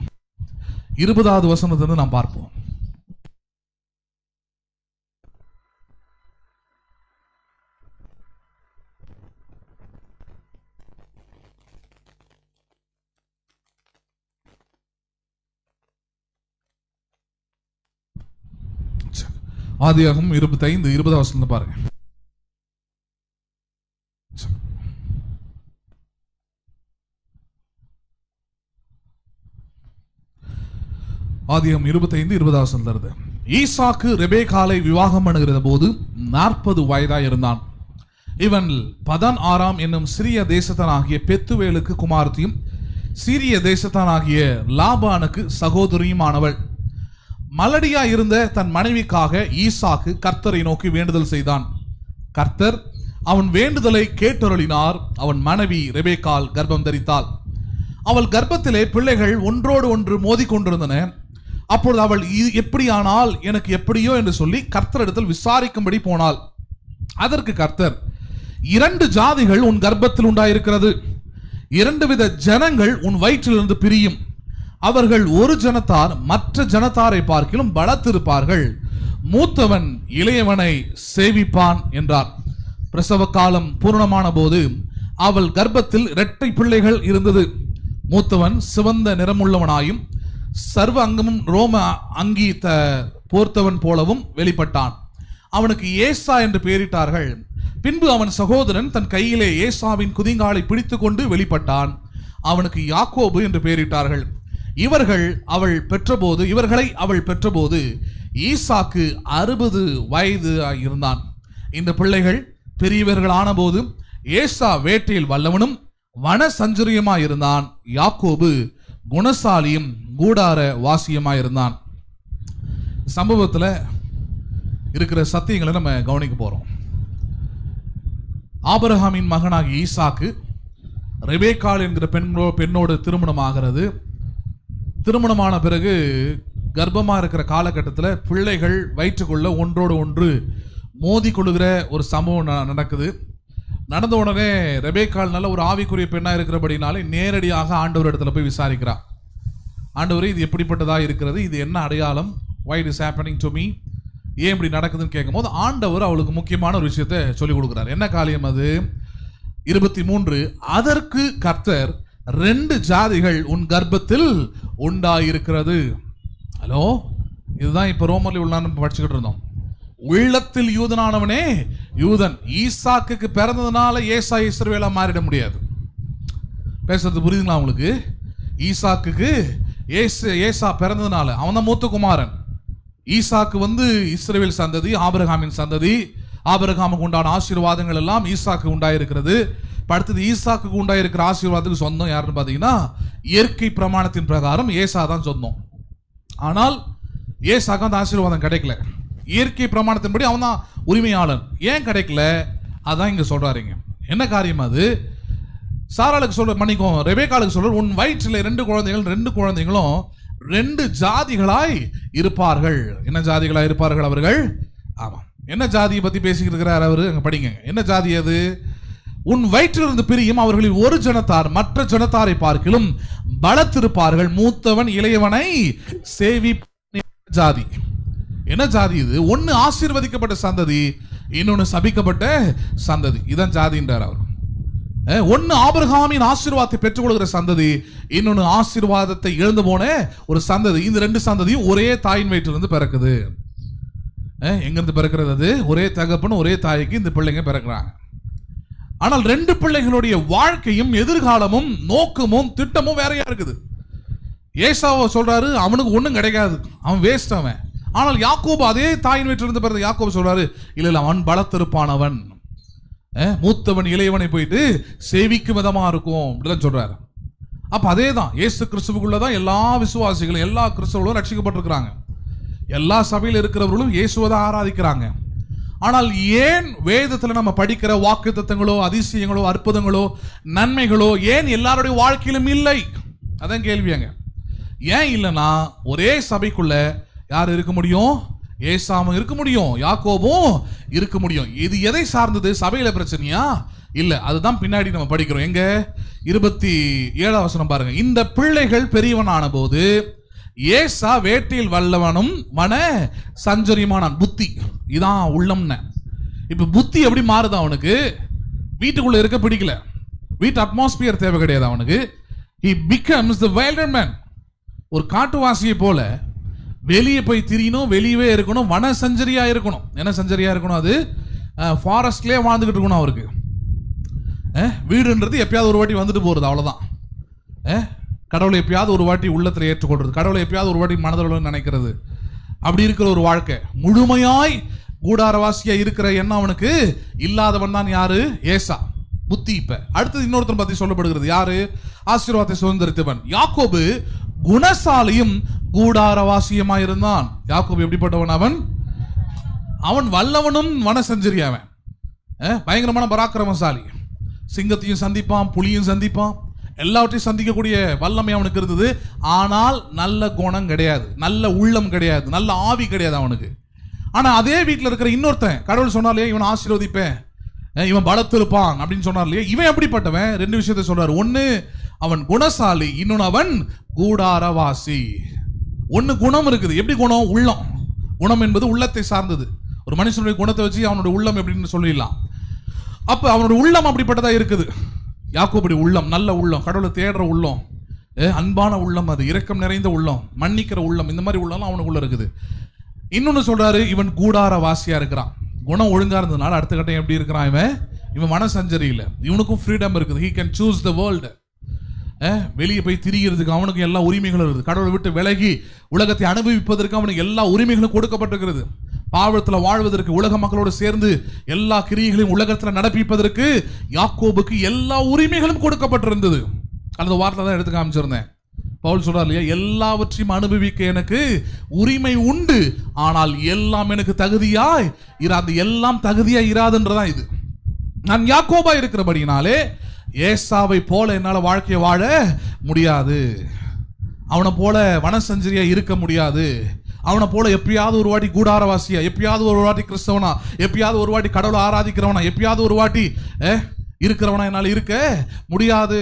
20வது வசனத்திலிருந்து நாம் பார்ப்போம். ஆதியாகமம் 25 20வது வசனத்தை பாருங்க. ஆதியாகமம் 25 20வது வசனத்துல இருந்து, ஈசாக்கு ரெபேக்காளை விவாகம் பண்ணுகிற போது 40 வயதாய் இருந்தான். இவன் பதான் ஆராம் என்னும் சிறிய தேசத்தானாகிய பெத்துவேலுக்கு குமாரத்தியும் சீரிய தேசத்தானாகிய லாபானுக்கு சகோதரியுமானவள். மலடியா இருந்த தன் மனைவிக்காக ஈசாக்கு கர்த்தரை நோக்கி வேண்டுதல் செய்தான். கர்த்தர் அவன் வேண்டுதலை கேட்டருளினார். அவன் மனைவி ரெபேக்காள் கர்ப்பம் தரித்தாள். அவள் கர்ப்பத்திலே பிள்ளைகள் ஒன்றோடு ஒன்று மோதிக்கொண்டிருந்தன. அப்பொழுது அவள் எப்படியானால் எனக்கு எப்படியோ என்று சொல்லி கர்த்தரிடத்தில் விசாரிக்கும்படி போனாள். அதற்கு கர்த்தர், 2 ஜாதிகள் உன் கர்ப்பத்தில் உண்டாயிருக்கிறது, 2 வித ஜனங்கள் உன் வயிற்றிலிருந்து பிரியும், அவர்கள் ஒரு ஜனத்தார் மற்ற ஜனத்தாரை பார்க்கிலும் பலத்திருப்பார்கள், மூத்தவன் இளையவனை சேவிப்பான் என்றார். பிரசவ காலம் பூர்ணமான போது அவள் கர்ப்பத்தில் 2 பிள்ளைகள் இருந்தது. மூத்தவன் சிவந்த நிறமுள்ளவனாயும் சர்வ அங்கமும் ரோம அங்கி போர்த்தவன் போலவும் வெளிப்பட்டான். அவனுக்கு ஏசா என்று பெயரிட்டார்கள். பின்பு அவன் சகோதரன் தன் கையிலே ஏசாவின் குதிங்காலை பிடித்து கொண்டு வெளிப்பட்டான். அவனுக்கு யாக்கோபு என்று பெயரிட்டார்கள். இவர்களை அவள் பெற்றபோது ஈசாக்கு 60 வயது இருந்தான். இந்த பிள்ளைகள் பெரியவர்களான போது ஏசா வேட்டையில் வல்லவனும் வன சஞ்சரியமாயிருந்தான். யாக்கோபு குணசாலியும் கூடார வாசியமாயிருந்தான். சம்பவத்தில் இருக்கிற சத்தியங்களை நம்ம கவனிக்க போறோம். ஆபிரகாமின் மகனாகிய ஈசாக்கு ரெபேக்காள் என்கிற பெண்ணோடு திருமணமாகிறது. திருமணமான பிறகு கர்ப்பமாக இருக்கிற காலகட்டத்தில் பிள்ளைகள் வயிற்றுக்குள்ள ஒன்றோடு ஒன்று மோதி கொள்ளுகிற ஒரு சம்பவம் நடக்குது. நடந்த உடனே ரெபேக்காள் நல்ல ஒரு ஆவிக்குரிய பெண்ணாக இருக்கிறபடினாலே நேரடியாக ஆண்டவர் இடத்துல போய் விசாரிக்கிறார். ஆண்டவரே, இது எப்படிப்பட்டதா இருக்கிறது, இது என்ன அடையாளம், why it is happening to me, ஏன் இப்படி நடக்குதுன்னு கேட்கும்போது ஆண்டவர் அவளுக்கு முக்கியமான ஒரு விஷயத்தை சொல்லிக் கொடுக்குறார். என்ன காரியம் அது? 23, அதற்கு கர்த்தர், 2 ஜாதிகள் உன் கர்ப்பத்தில் உண்டாயிருக்கிறது. ஹலோ, இதுதான் இப்ப ரோமர்ல உள்ள படிச்சுக்கிட்டு இருந்தோம். உள்ளத்தில் யூதனானவனே யூதன். ஈசாக்குக்கு பிறந்ததுனால ஏசா இஸ்ரவேலா மாறிட முடியாது. பேசுறது புரியுதுங்களா உங்களுக்கு? ஈசாக்குக்கு ஏசா பிறந்ததுனால அவன் தான் மூத்த குமாரன். ஈசாக்கு இஸ்ரவேல் சந்ததி, ஆபிரகாமின் சந்ததி. ஆபிரகாமுக்கு உண்டான ஆசீர்வாதங்கள் எல்லாம் ஈசாக்கு உண்டாயிருக்கிறது. அடுத்தது ஈசாக்கு உண்டாயிருக்கிற ஆசீர்வாதத்துக்கு சொந்தம் யாருன்னு பார்த்தீங்கன்னா இயற்கை பிரமாணத்தின் பிரகாரம் ஏசா தான் சொந்தம். ஆனால் ஏசாக்கு அந்த ஆசீர்வாதம் கிடைக்கல. இயற்கை பிரமாணத்தின்படி அவன் தான் உரிமையாளன். ஏன் கிடைக்கல? அதான் இங்க சொல்றாருங்க. என்ன காரியம் அது? சாராளுக்கு சொல்ற மன்னிக்கும், ரெபேக்காளுக்கு சொல்ற, உன் வயிற்றில் 2 குழந்தைகள், 2 குழந்தைகளும் 2 ஜாதிகளாய் இருப்பார்கள். என்ன ஜாதிகளாய் இருப்பார்கள் அவர்கள்? ஆமா, என்ன ஜாதியை பத்தி பேசிக்கிட்டு இருக்கிறார் அவரு? அங்க படிங்க. என்ன ஜாதி அது? உன் வயிற்றிலிருந்து பிரியும், அவர்களில் ஒரு ஜனத்தார் மற்ற ஜனத்தாரை பார்க்கிலும் பலத்திருப்பார்கள், மூத்தவன் இளையவனை சேவி ஜாதி. என்ன ஜாதி இது? ஒன்னு ஆசீர்வதிக்கப்பட்ட சந்ததி, இன்னொன்னு சபிக்கப்பட்ட சந்ததி. இதான் ஜாதின்றார் அவர். ஒன்னு ஆபிரகாமின் ஆசீர்வாதத்தை பெற்றுக்கொள்கிற சந்ததி, இன்னொன்னு ஆசீர்வாதத்தை இழந்து போன ஒரு சந்ததி. இந்த 2 சந்ததியும் ஒரே தாயின் வயிற்றிலிருந்து பிறக்குது. எங்கிருந்து பிறக்கிறது அது? ஒரே தகப்பனும் ஒரே தாய்க்கு இந்த பிள்ளைங்க பிறக்கிறாங்க. ஆனால் 2 பிள்ளைகளுடைய வாழ்க்கையும் எதிர்காலமும் நோக்கமும் திட்டமும் வேறையா இருக்குது. ஏசாவை சொல்றாரு, அவனுக்கு ஒன்றும் கிடைக்காது, அவன் வேஸ்ட் அவன். ஆனால் யாக்கோபு அதே தாயின் வீட்டிலிருந்து பிறந்த யாக்கோபு சொல்றாரு, இல்ல அவன் பலத்திருப்பானவன், மூத்தவன் இளையவனை போயிட்டு சேவிக்கும் விதமா இருக்கும் அப்படிதான் சொல்றாரு. அப்ப அதே தான் இயேசு கிறிஸ்துவுக்குள்ளதான் எல்லா விசுவாசிகளும் எல்லா கிறிஸ்தவர்களும் ரட்சிக்கப்பட்டிருக்கிறாங்க. எல்லா சபையில் இருக்கிறவர்களும் இயேசுவை ஆராதிக்கிறாங்க. ஆனால் ஏன் வேதத்தில் நம்ம படிக்கிற வாக்குத்தத்தங்களோ அதிசயங்களோ அற்புதங்களோ நன்மைகளோ ஏன் எல்லாருடைய வாழ்க்கையிலும் இல்லை? அதான் கேள்வியாங்க. ஏன் இல்லைன்னா ஒரே சபைக்குள்ள யார் இருக்க முடியும்? ஏசாவும் இருக்க முடியும், யாக்கோபும் இருக்க முடியும். இது எதை சார்ந்தது? சபையில பிரச்சனையா? இல்ல, அதுதான் பின்னாடி நம்ம படிக்கிறோம். எங்க 27 வசனம் பாருங்க. இந்த பிள்ளைகள் பெரியவனான போது ஏசா வேட்டையில் வல்லவனும் வன சஞ்சரியமானான். புத்தி இதான் உள்ளம்னு. இப்ப புத்தி எப்படி மாறுது அவனுக்கு? வீட்டுக்குள்ள இருக்க பிடிக்கல, வீட்டு அட்மாஸ்பியர் தேவை கிடையாது அவனுக்கு. he becomes the wilder man. ஒரு காட்டுவாசியை போல வெளியே போய் திரியணும், வெளியவே இருக்கணும், வன சஞ்சரியா இருக்கணும். என்ன சஞ்சரியா இருக்கணும்? அது ஃபாரஸ்ட்லேயே வாழ்ந்துகிட்டு இருக்கணும் அவருக்கு. வீடுன்றது எப்பயாவது ஒரு வாட்டி வந்துட்டு போறது, அவ்வளவுதான். கடவுளை எப்பயாவது ஒரு வாட்டி உள்ளத்துல ஏற்றுக்கொள்றது, கடவுளை எப்பயாவது ஒரு வாட்டி மனதில் நினைக்கிறது, அப்படி இருக்கிற ஒரு வாழ்க்கை. முழுமையாய் கூடாரவாசியா இருக்கிற எண்ணம் அவனுக்கு இல்லாதவன் தான் யாரு? ஏசா. புத்தி. இப்ப அடுத்தது இன்னொருத்தன் பத்தி சொல்லப்படுகிறது. யாரு? ஆசீர்வாதத்தை சுதந்திரித்தவன். யாக்கோபு குணசாலியும் கூடாரவாசியமா இருந்தான். யாக்கோபு எப்படிப்பட்டவன்? அவன் வல்லவனும் வன சஞ்சரியாவன். பயங்கரமான பராக்கிரமசாலி. சிங்கத்தையும் சந்திப்பான், புலியும் சந்திப்பான், எல்லாவற்றையும் சந்திக்கக்கூடிய வல்லமை அவனுக்கு இருந்தது. ஆனால் நல்ல குணம் கிடையாது, நல்ல உள்ளம் கிடையாது, நல்ல ஆவி கிடையாது அவனுக்கு. ஆனா அதே வீட்டில் இருக்கிற இன்னொருத்தன், கடவுள் சொன்னாலே இவன் ஆசீர்வதிப்பேன், இவன் பலத்திருப்பான் அப்படின்னு சொன்னார் இல்லையா, இவன் எப்படிப்பட்டவன்? ரெண்டு விஷயத்தை சொல்றாரு. ஒன்னு அவன் குணசாலி, இன்னொன்னு அவன் கூடாரவாசி. ஒன்னு குணம் இருக்குது. எப்படி குணம்? உள்ளம். குணம் என்பது உள்ளத்தை சார்ந்தது. ஒரு மனுஷனுடைய குணத்தை வச்சு அவனுடைய உள்ளம் எப்படின்னு சொல்லிடலாம். அப்ப அவனுடைய உள்ளம் அப்படிப்பட்டதா இருக்குது. யாக்கோபுடைய உள்ளம் நல்ல உள்ளம், கடவுளை தேடுற உள்ளம், அன்பான உள்ளம், அது இரக்கம் நிறைந்த உள்ளம், மன்னிக்கிற உள்ளம், இந்த மாதிரி உள்ளம் அவனுக்குள்ள இருக்குது. இன்னொன்னு சொல்றாரு, இவன் கூடார வாசியா இருக்கிறான். குணம் ஒழுங்கா இருந்ததுனால அடுத்த கட்டம் எப்படி இருக்கிறான்? இவன் மனசஞ்சரி இல்லை, இவனுக்கும் ஃப்ரீடம் இருக்குது. He can choose the world. வெளியே போய் திரிகிறதுக்கு அவனுக்கு எல்லா உரிமைகளும் இருக்குது. கடவுளை விட்டு விலகி உலகத்தை அனுபவிப்பதற்கு அவனுக்கு எல்லா உரிமைகளும் கொடுக்கப்பட்டிருக்கிறது. பாவத்தில் வாழ்வதற்கு, உலக மக்களோடு சேர்ந்து எல்லா கிரியைகளையும் உலகத்தில் நடப்பிப்பதற்கு யாக்கோபுக்கு எல்லா உரிமைகளும் கொடுக்கப்பட்டிருந்தது. அந்த வார்த்தை தான் எடுத்து காமிச்சிருந்தேன். பவுல் சொல்றார் இல்லையா, எல்லாவற்றையும் அனுபவிக்க எனக்கு உரிமை உண்டு, ஆனால் எல்லாம் எனக்கு தகுதியாய் இராது. எல்லாம் தகுதியாய் இராதுன்றதான் இது. நான் யாக்கோபா இருக்கிறபடினாலே ஏசாவை போல என்னால் வாழ்க்கையை வாழ முடியாது. அவனை போல வனசஞ்சரியா இருக்க முடியாது. அவனை போல எப்பயாவது ஒரு வாட்டி கூடாரவாசியா, எப்பயாவது ஒரு வாட்டி கிறிஸ்தவனா, எப்பயாவது ஒரு வாட்டி கடவுளை ஆராதிக்கிறவனா, எப்பயாவது ஒரு வாட்டி இருக்கிறவனா என்னால் இருக்க முடியாது.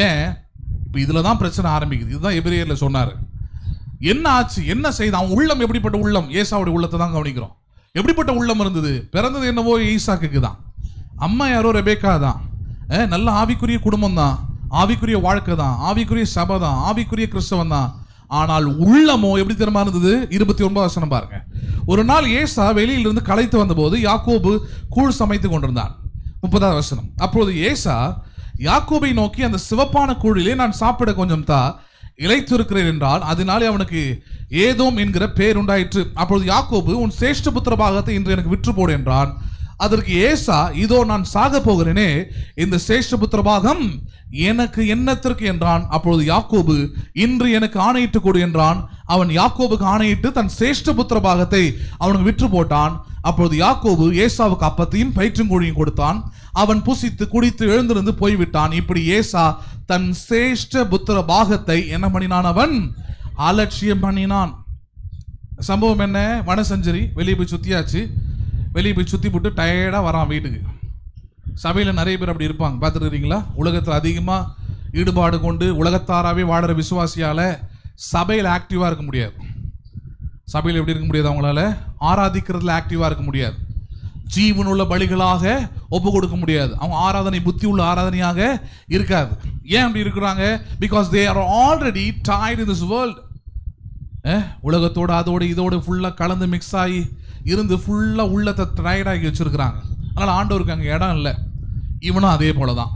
ஏன்? இப்போ இதில் தான் பிரச்சனை ஆரம்பிக்குது. இதுதான் எபிரேயர்ல சொன்னார். என்ன ஆச்சு? என்ன செய்தான்? அவன் உள்ளம் எப்படிப்பட்ட உள்ளம்? ஏசாவுடைய உள்ளத்தை தான் கவனிக்கிறோம். எப்படிப்பட்ட உள்ளம் இருந்தது? பிறந்தது என்னவோ ஈசாக்குக்கு தான். அம்மா யாரோ ரெபேக்கா தான். நல்ல ஆவிக்குரிய குடும்பம் தான், ஆவிக்குரிய வாழ்க்கை தான், ஆவிக்குரிய சபை தான், ஆவிக்குரிய கிறிஸ்தவன் தான். ஆனால் உள்ளமோ எப்படி தெரியுமா இருந்தது? 29 வசனம் பாருங்க. ஒரு நாள் ஏசா வெளியிலிருந்து களைத்து வந்தபோது யாக்கோபு கூழ் சமைத்து கொண்டிருந்தான். 30வது வசனம். அப்போது ஏசா யாக்கோபை நோக்கி, அந்த சிவப்பான கூழிலே நான் சாப்பிட கொஞ்சம் தா, இளைத்திருக்கிறேன் என்றால் அதனாலே அவனுக்கு ஏதோம் என்கிற பேர் உண்டாயிற்று. அப்பொழுது யாக்கோபு, உன் சேஷ்ட புத்திர பாகத்தை இன்று எனக்கு விற்று போடு என்றான். அதற்கு ஏசா, இதோ நான் சாக போகிறேனே, இந்த சேஷ்ட புத்திர பாகம் எனக்கு என்னத்திற்கு என்றான். அப்பொழுது யாக்கோபு, இன்று எனக்கு ஆணையிட்டு கொடு என்றான். அவன் யாக்கோபுக்கு ஆணையிட்டு தன் சேஷ்ட புத்திர பாகத்தை அவனுக்கு விற்று போட்டான். அப்பொழுது யாக்கோபு ஏசாவுக்கு அப்பத்தையும் பயிற்றுங்கூழியும் கொடுத்தான். அவன் புசித்து குடித்து எழுந்திருந்து போய்விட்டான். இப்படி ஏசா தன் சேஷ்ட புத்திர பாகத்தை என்ன பண்ணினான்? அவன் அலட்சியம் பண்ணினான். சம்பவம் என்ன? வனசஞ்சரி, வெளியே போய் சுத்தியாச்சு. வெளியே போய் சுற்றி போட்டு டயர்டாக வரான் வீட்டுக்கு. சபையில் நிறைய பேர் அப்படி இருப்பாங்க, பார்த்துருக்கீங்களா? உலகத்தில் அதிகமாக ஈடுபாடு கொண்டு உலகத்தாராகவே வாடுற விசுவாசியால் சபையில் ஆக்டிவாக இருக்க முடியாது. சபையில் எப்படி இருக்க முடியாது? அவங்களால ஆராதிக்கிறதுல ஆக்டிவாக இருக்க முடியாது. ஜீவனுள்ள பலிகளாக ஒப்பு கொடுக்க முடியாது. அவங்க ஆராதனை புத்தி உள்ள ஆராதனையாக இருக்காது. ஏன் அப்படி இருக்கிறாங்க? Because they are already tight in this world. உலகத்தோடு அதோடு இதோடு ஃபுல்லாக கலந்து மிக்ஸ் ஆகி இருந்து ஃபுல்லாக உள்ளத்தை டயர்டாகி வச்சுருக்கிறாங்க. அதனால் ஆண்டவருக்கு அங்கே இடம் இல்லை. இவனும் அதே போல தான்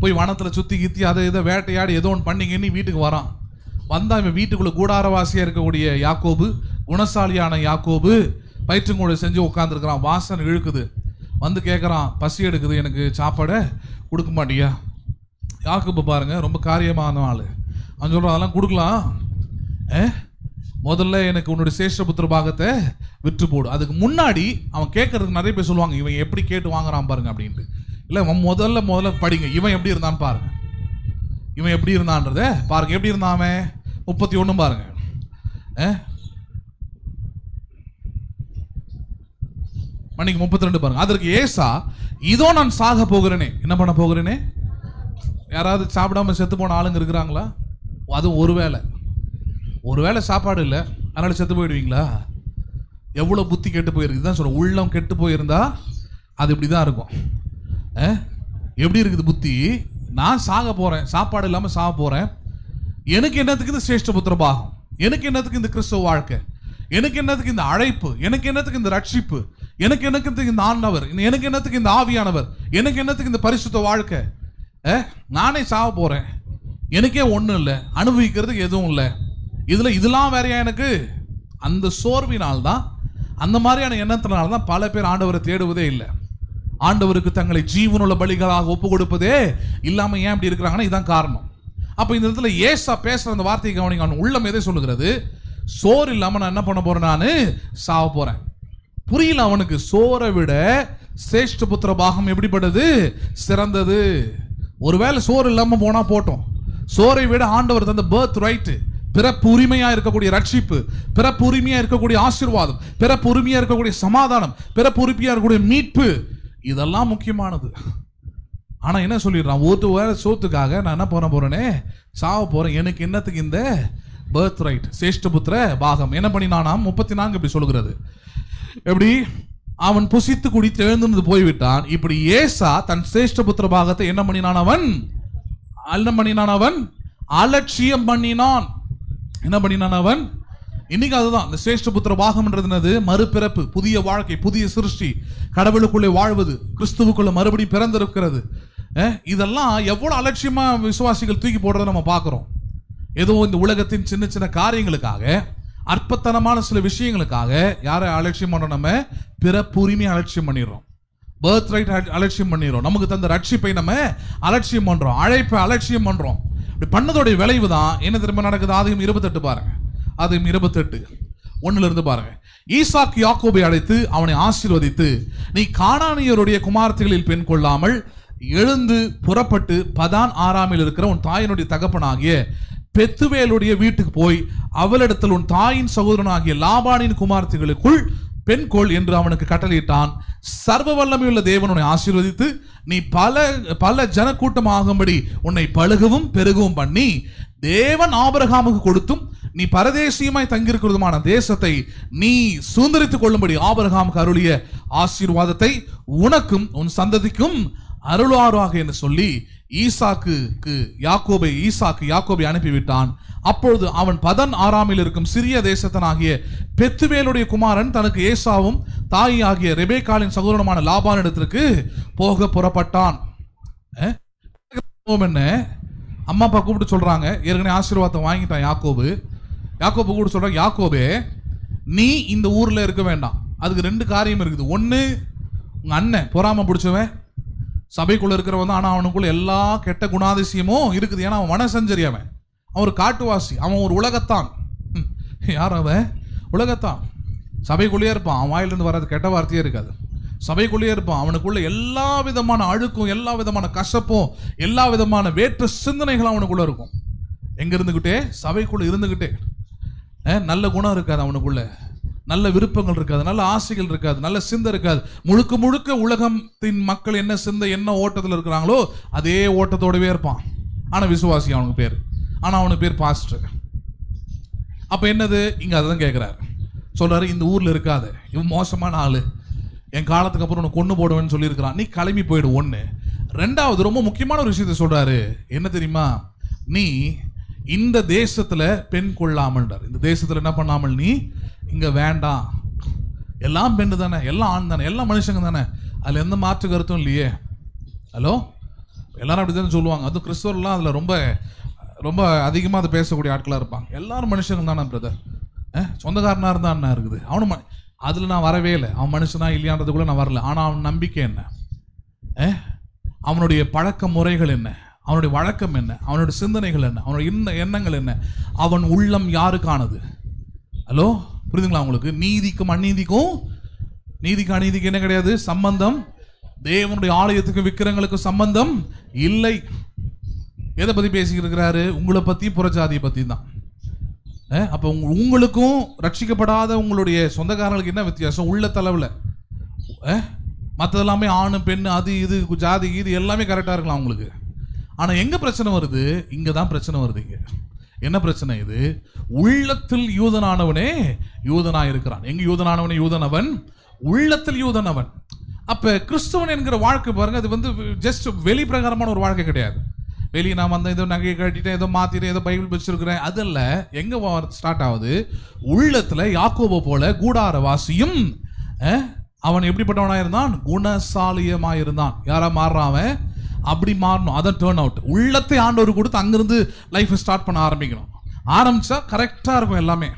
போய் வனத்தில் சுற்றி கித்தி அதை இதை வேட்டையாடி ஏதோ ஒன்று பண்ணிங்கன்னு வீட்டுக்கு வரான். வந்தால் இவன் வீட்டுக்குள்ளே கூடாரவாசியாக இருக்கக்கூடிய யாக்கோபு, குணசாலியான யாக்கோபு பயிற்றுங்கூட செஞ்சு உட்காந்துருக்கிறான். வாசனை இழுக்குது. வந்து கேட்குறான், பசி எடுக்குது, எனக்கு சாப்பாடை கொடுக்க மாட்டியா? யாக்கோபு பாருங்க, ரொம்ப காரியமான ஆள். அவன் சொல்கிறான், அதெல்லாம் கொடுக்கலாம், முதல்ல எனக்கு உன்னுடைய சேஷ்ட புத்திர பாகத்தை விற்று போடு. அதுக்கு முன்னாடி அவன் கேட்கறதுக்கு நிறைய பேர் சொல்லுவாங்க, இவன் எப்படி கேட்டு வாங்குறான் பாருங்க அப்படின்ட்டு. இல்லை, முதல்ல படிங்க, இவன் எப்படி இருந்தான்னு பாருங்க. இவன் எப்படி இருந்தான்றத பாருங்க. எப்படி இருந்தான் அவன்? 31 பாருங்க. மணிக்கு 32 பாருங்க. அதற்கு ஏசா, இதோ நான் சாக போகிறேனே. என்ன பண்ண போகிறேனே? யாராவது சாப்பிடாம செத்து போன ஆளுங்க இருக்கிறாங்களா? அது ஒருவேளை சாப்பாடு இல்லை, அதனால செத்து போயிடுவீங்களா? எவ்வளோ புத்தி கெட்டு போயிருக்கு தான் சொல்கிறேன். உள்ளம் கெட்டு போயிருந்தா அது இப்படி தான் இருக்கும். எப்படி இருக்குது புத்தி? நான் சாக போகிறேன், சாப்பாடு இல்லாமல் சாக போகிறேன், எனக்கு என்னத்துக்கு இந்த சேஷ்ட புத்திர பாகம், எனக்கு என்னத்துக்கு இந்த கிறிஸ்தவ வாழ்க்கை, எனக்கு என்னத்துக்கு இந்த அழைப்பு, எனக்கு என்னத்துக்கு இந்த ரட்சிப்பு, எனக்கு என்னத்துக்கு இந்த ஆண்டவர், எனக்கு என்னத்துக்கு இந்த ஆவியானவர், எனக்கு என்னத்துக்கு இந்த பரிசுத்த வாழ்க்கை? நானே சாக போகிறேன், எனக்கே ஒன்றும் இல்லை, அனுபவிக்கிறதுக்கு எதுவும் இல்லை, இதெல்லாம் வேறையா எனக்கு? அந்த சோர்வினால்தான், அந்த மாதிரியான எண்ணத்தினால்தான் பல பேர் ஆண்டவரை தேடுவதே இல்லை. ஆண்டவருக்கு தங்களை ஜீவனுள்ள பலிகளாக ஒப்பு கொடுப்பதே இல்லாமல் ஏன் இப்படி இருக்கிறாங்கன்னா இதுதான் காரணம். அப்போ இந்த இடத்துல ஏசா பேசுகிற அந்த வார்த்தையை கவனிங்க. அவன் உள்ளம் எதை சொல்லுகிறது? சோறு இல்லாமல் நான் என்ன பண்ண போறேன்? நான் சாவ போறேன். புரியல அவனுக்கு. சோறை விட சேஷ்ட புத்திர பாகம் எப்படிப்பட்டது? சிறந்தது. ஒருவேளை சோறு இல்லாம போனா போட்டோம், சோரை விட ஆண்டவர் தந்த பர்த் ரைட், பிறப்பு உரிமையா இருக்கக்கூடிய ரட்சிப்பு, பிறப்பு உரிமையா இருக்கக்கூடிய ஆசீர்வாதம், பிறப்பு உரிமையா இருக்கக்கூடிய சமாதானம், பிறப்பு உரிமையா இருக்கக்கூடிய மீட்பு, இதெல்லாம் முக்கியமானது. ஆனா என்ன சொல்லிடுறான்? ஒரு வேளை சோத்துக்காக நான் என்ன பண்ண போறேனே, சாவ போறேன், எனக்கு என்னத்துக்கு இந்த பர்த் ரைட், சேஷ்டபுத்திர பாகம்? என்ன பண்ணினானாம்? 34 இப்படி சொல்லுகிறது. எப்படி? அவன் புசித்து குடித்து எழுந்து போய்விட்டான். இப்படி ஏசா தன் சேஷ்டபுத்திர பாகத்தை என்ன பண்ணினான்? அவன் அலட்சியம் பண்ணினான். என்ன பண்ணினான் அவன்? இன்னைக்கு அதுதான் இந்த சேஷ்டபுத்திர பாகம்ன்றது என்னது? மறுபிறப்பு, புதிய வாழ்க்கை, புதிய சிருஷ்டி, கடவுளுக்குள்ளே வாழ்வது, கிறிஸ்துவுக்குள்ள மறுபடியும் பிறந்திருக்கிறது. இதெல்லாம் எவ்வளவு அலட்சியமா விசுவாசிகள் தூக்கி போடுறதை நம்ம பார்க்கிறோம். ஏதோ இந்த உலகத்தின் சின்ன சின்ன காரியங்களுக்காக, அற்பத்தனமான சில விஷயங்களுக்காக யாரை அலட்சியம் பண்றோம்? நம்ம பிறப்பு உரிமையை அலட்சியம் பண்ணிடுறோம், பர்த் ரைட் அலட்சியம் பண்ணிடுறோம், நமக்கு தந்த ரட்சிப்பை நம்ம அலட்சியம் பண்றோம், அழைப்பை அலட்சியம் பண்றோம். இப்படி பண்ணதோடைய விளைவு தான் என்ன திரும்ப நடக்குது? ஆதியாகமம் 28 பாருங்க. ஆதியாகமம் 28:1 பாருங்க. ஈசாக்கு யாக்கோபை அழைத்து அவனை ஆசீர்வதித்து, நீ கானானியருடைய குமாரத்திகளில் பெண் கொள்ளாமல் எழுந்து புறப்பட்டு பதான் ஆராமில் இருக்கிற உன் தாயினுடைய தகப்பனாகிய பெத்துவேலுடைய வீட்டுக்கு போய் அவளிடத்தில் உன் தாயின் சகோதரனாகிய லாபானின் குமாரத்திகளுக்குள் பெண் கொள் என்று அவனுக்கு கட்டளையிட்டான். சர்வ வல்லமையுள்ள தேவன் உன்னை ஆசீர்வதித்து நீ பல பல ஜனக்கூட்டமாகும்படி உன்னை பழுகவும் பெருகவும் பண்ணி, தேவன் ஆபிரகாமுக்கு கொடுத்தும் நீ பரதேசியமாய் தங்கியிருக்கிறதுமான தேசத்தை நீ சுதந்திரித்துக் கொள்ளும்படி ஆபிரகாமுக்கு அருளிய ஆசீர்வாதத்தை உனக்கும் உன் சந்ததிக்கும் அருளாராக என்று சொல்லி ஈசாக்கு யாக்கோபை அனுப்பிவிட்டான். அப்பொழுது அவன் பதன் ஆராமில் இருக்கும் சிறிய தேசத்தனாகிய பெத்துவேலுடைய குமாரன் தனக்கு ஏசாவும் தாய் ஆகிய ரெபேக்காலின் சகோதரனுமான லாபானிடத்திற்கு போக புறப்பட்டான். என்ன அம்மா அப்பா கூப்பிட்டு சொல்றாங்க, ஏற்கனவே ஆசீர்வாதத்தை வாங்கிட்டான் யாக்கோபு கூப்பிட்டு சொல்றாங்க, யாக்கோபே நீ இந்த ஊர்ல இருக்க வேண்டாம். அதுக்கு 2 காரியம் இருக்குது. ஒன்னு, உங்க அண்ணன் பொறாம பிடிச்சவன், சபைக்குள்ள இருக்கிறவன் தான், ஆனா அவனுக்குள்ள எல்லா கெட்ட குணாதிசயமும் இருக்குது. ஏன்னா அவன் வனசஞ்சரி, அவன் ஒரு காட்டுவாசி, அவன் ஒரு உலகத்தான். யார் அவன்? உலகத்தான். சபைக்குள்ளேயே இருப்பான், அவன் வாயிலிருந்து வராது கெட்ட வார்த்தையே இருக்காது. சபைக்குள்ளேயே இருப்பான், அவனுக்குள்ள எல்லா விதமான அழுக்கும், எல்லா விதமான கசப்பும், எல்லா விதமான வேற்று சிந்தனைகளும் அவனுக்குள்ள இருக்கும். எங்க இருந்துகிட்டே? சபைக்குள்ள இருந்துகிட்டே. நல்ல குணம் இருக்காது அவனுக்குள்ள, நல்ல விருப்பங்கள் இருக்காது, நல்ல ஆசைகள் இருக்காது, நல்ல சிந்தை இருக்காது. முழுக்க முழுக்க உலகத்தின் மக்கள் என்ன சிந்தை, என்ன ஓட்டத்தில் இருக்கிறாங்களோ அதே ஓட்டத்தோடவே இருப்பான். ஆனா விசுவாசி அவனுக்கு பேர், ஆனா அவனுக்கு பேர் பாஸ்டர். அப்ப என்னது இங்க அதான் கேட்கிறாரு, சொல்றாரு இந்த ஊர்ல இருக்காத, இவன் மோசமான ஆளு, என் காலத்துக்கு அப்புறம் உனக்கு கொண்டு போடுவேன்னு சொல்லியிருக்கிறான், நீ கிளம்பி போயிடு. ஒண்ணு. 2வது ரொம்ப முக்கியமான ஒரு விஷயத்த சொல்றாரு. என்ன தெரியுமா? நீ இந்த தேசத்துல பெண் கொள்ளாமல், இந்த தேசத்துல என்ன பண்ணாமல், நீ இங்க வேண்டாம். எல்லாம் பெண்ணு தானே, எல்லாம் ஆண் தானே, எல்லாம் மனுஷங்க தானே, அதுல எந்த மாற்று கருத்தும் இல்லையே. ஹலோ, எல்லாரும் அப்படித்தானே சொல்லுவாங்க. அதுவும் கிறிஸ்தவர்லாம் அதுல ரொம்ப ரொம்ப அதிகமாக அதை பேசக்கூடிய ஆட்களாக இருப்பாங்க. எல்லாரும் மனுஷங்க தானே பிரதர், சொந்தக்காரனாக இருந்தால் என்ன இருக்குது, அவனு அதில் நான் வரவே இல்லை, அவன் மனுஷனா இல்லையான்றதுக்குள்ள நான் வரல. ஆனால் அவன் நம்பிக்கை என்ன, அவனுடைய பழக்க முறைகள் என்ன, அவனுடைய வழக்கம் என்ன, அவனுடைய சிந்தனைகள் என்ன, அவனுடைய எண்ணங்கள் என்ன, அவன் உள்ளம் யாருக்கானது? ஹலோ, புரியுதுங்களா உங்களுக்கு? நீதிக்கும் அநீதிக்கும், நீதிக்கு அநீதிக்கு என்ன கிடையாது சம்பந்தம். தேவனுடைய ஆலயத்துக்கு விக்கிரங்களுக்கு சம்பந்தம் இல்லை. எதை பத்தி பேசிக்கிட்டு இருக்கிறாரு? உங்களை பத்தி, புறஜாதியை பத்தி தான். அப்ப உங்களுக்கும் ரட்சிக்கப்படாத உங்களுடைய சொந்தக்காரங்களுக்கு என்ன வித்தியாசம்? உள்ள தளவுல மற்றதெல்லாமே ஆணு பெண்ணு அது இது ஜாதி இது எல்லாமே கரெக்டா இருக்கலாம் உங்களுக்கு. ஆனா எங்க பிரச்சனை வருது? இங்கதான் பிரச்சனை வருது. இங்க என்ன பிரச்சனை? இது உள்ளத்தில் யூதனானவனே யூதனா இருக்கிறான். எங்க யூதனானவனே யூதனவன், உள்ளத்தில் யூதனவன். அப்ப கிறிஸ்துவன் என்கிற வாழ்க்கை பாருங்க, அது ஜஸ்ட் வெளி பிரகாரமான ஒரு வாழ்க்கை கிடையாது. வெளியே நான் வந்தேன், ஏதோ நகையை கட்டிட்டேன், ஏதோ மாத்திட்டேன், ஏதோ பைபிள் வச்சிருக்கிறேன், அதல்ல. எங்க ஸ்டார்ட் ஆகுது? உள்ளத்துல யாக்கோபு போல கூடாரவாசியும் அவன் எப்படிப்பட்டவனா இருந்தான்? குணசாலியமாயிருந்தான். யாரா மாறுறான் அவன்? அப்படி மாறணும். அதான் டேர்ன் அவுட். உள்ளத்தை ஆண்டவர் கொடுத்து அங்கிருந்து லைஃப் ஸ்டார்ட் பண்ண ஆரம்பிக்கணும். ஆரம்பிச்சா கரெக்டா இருக்கும், எல்லாமே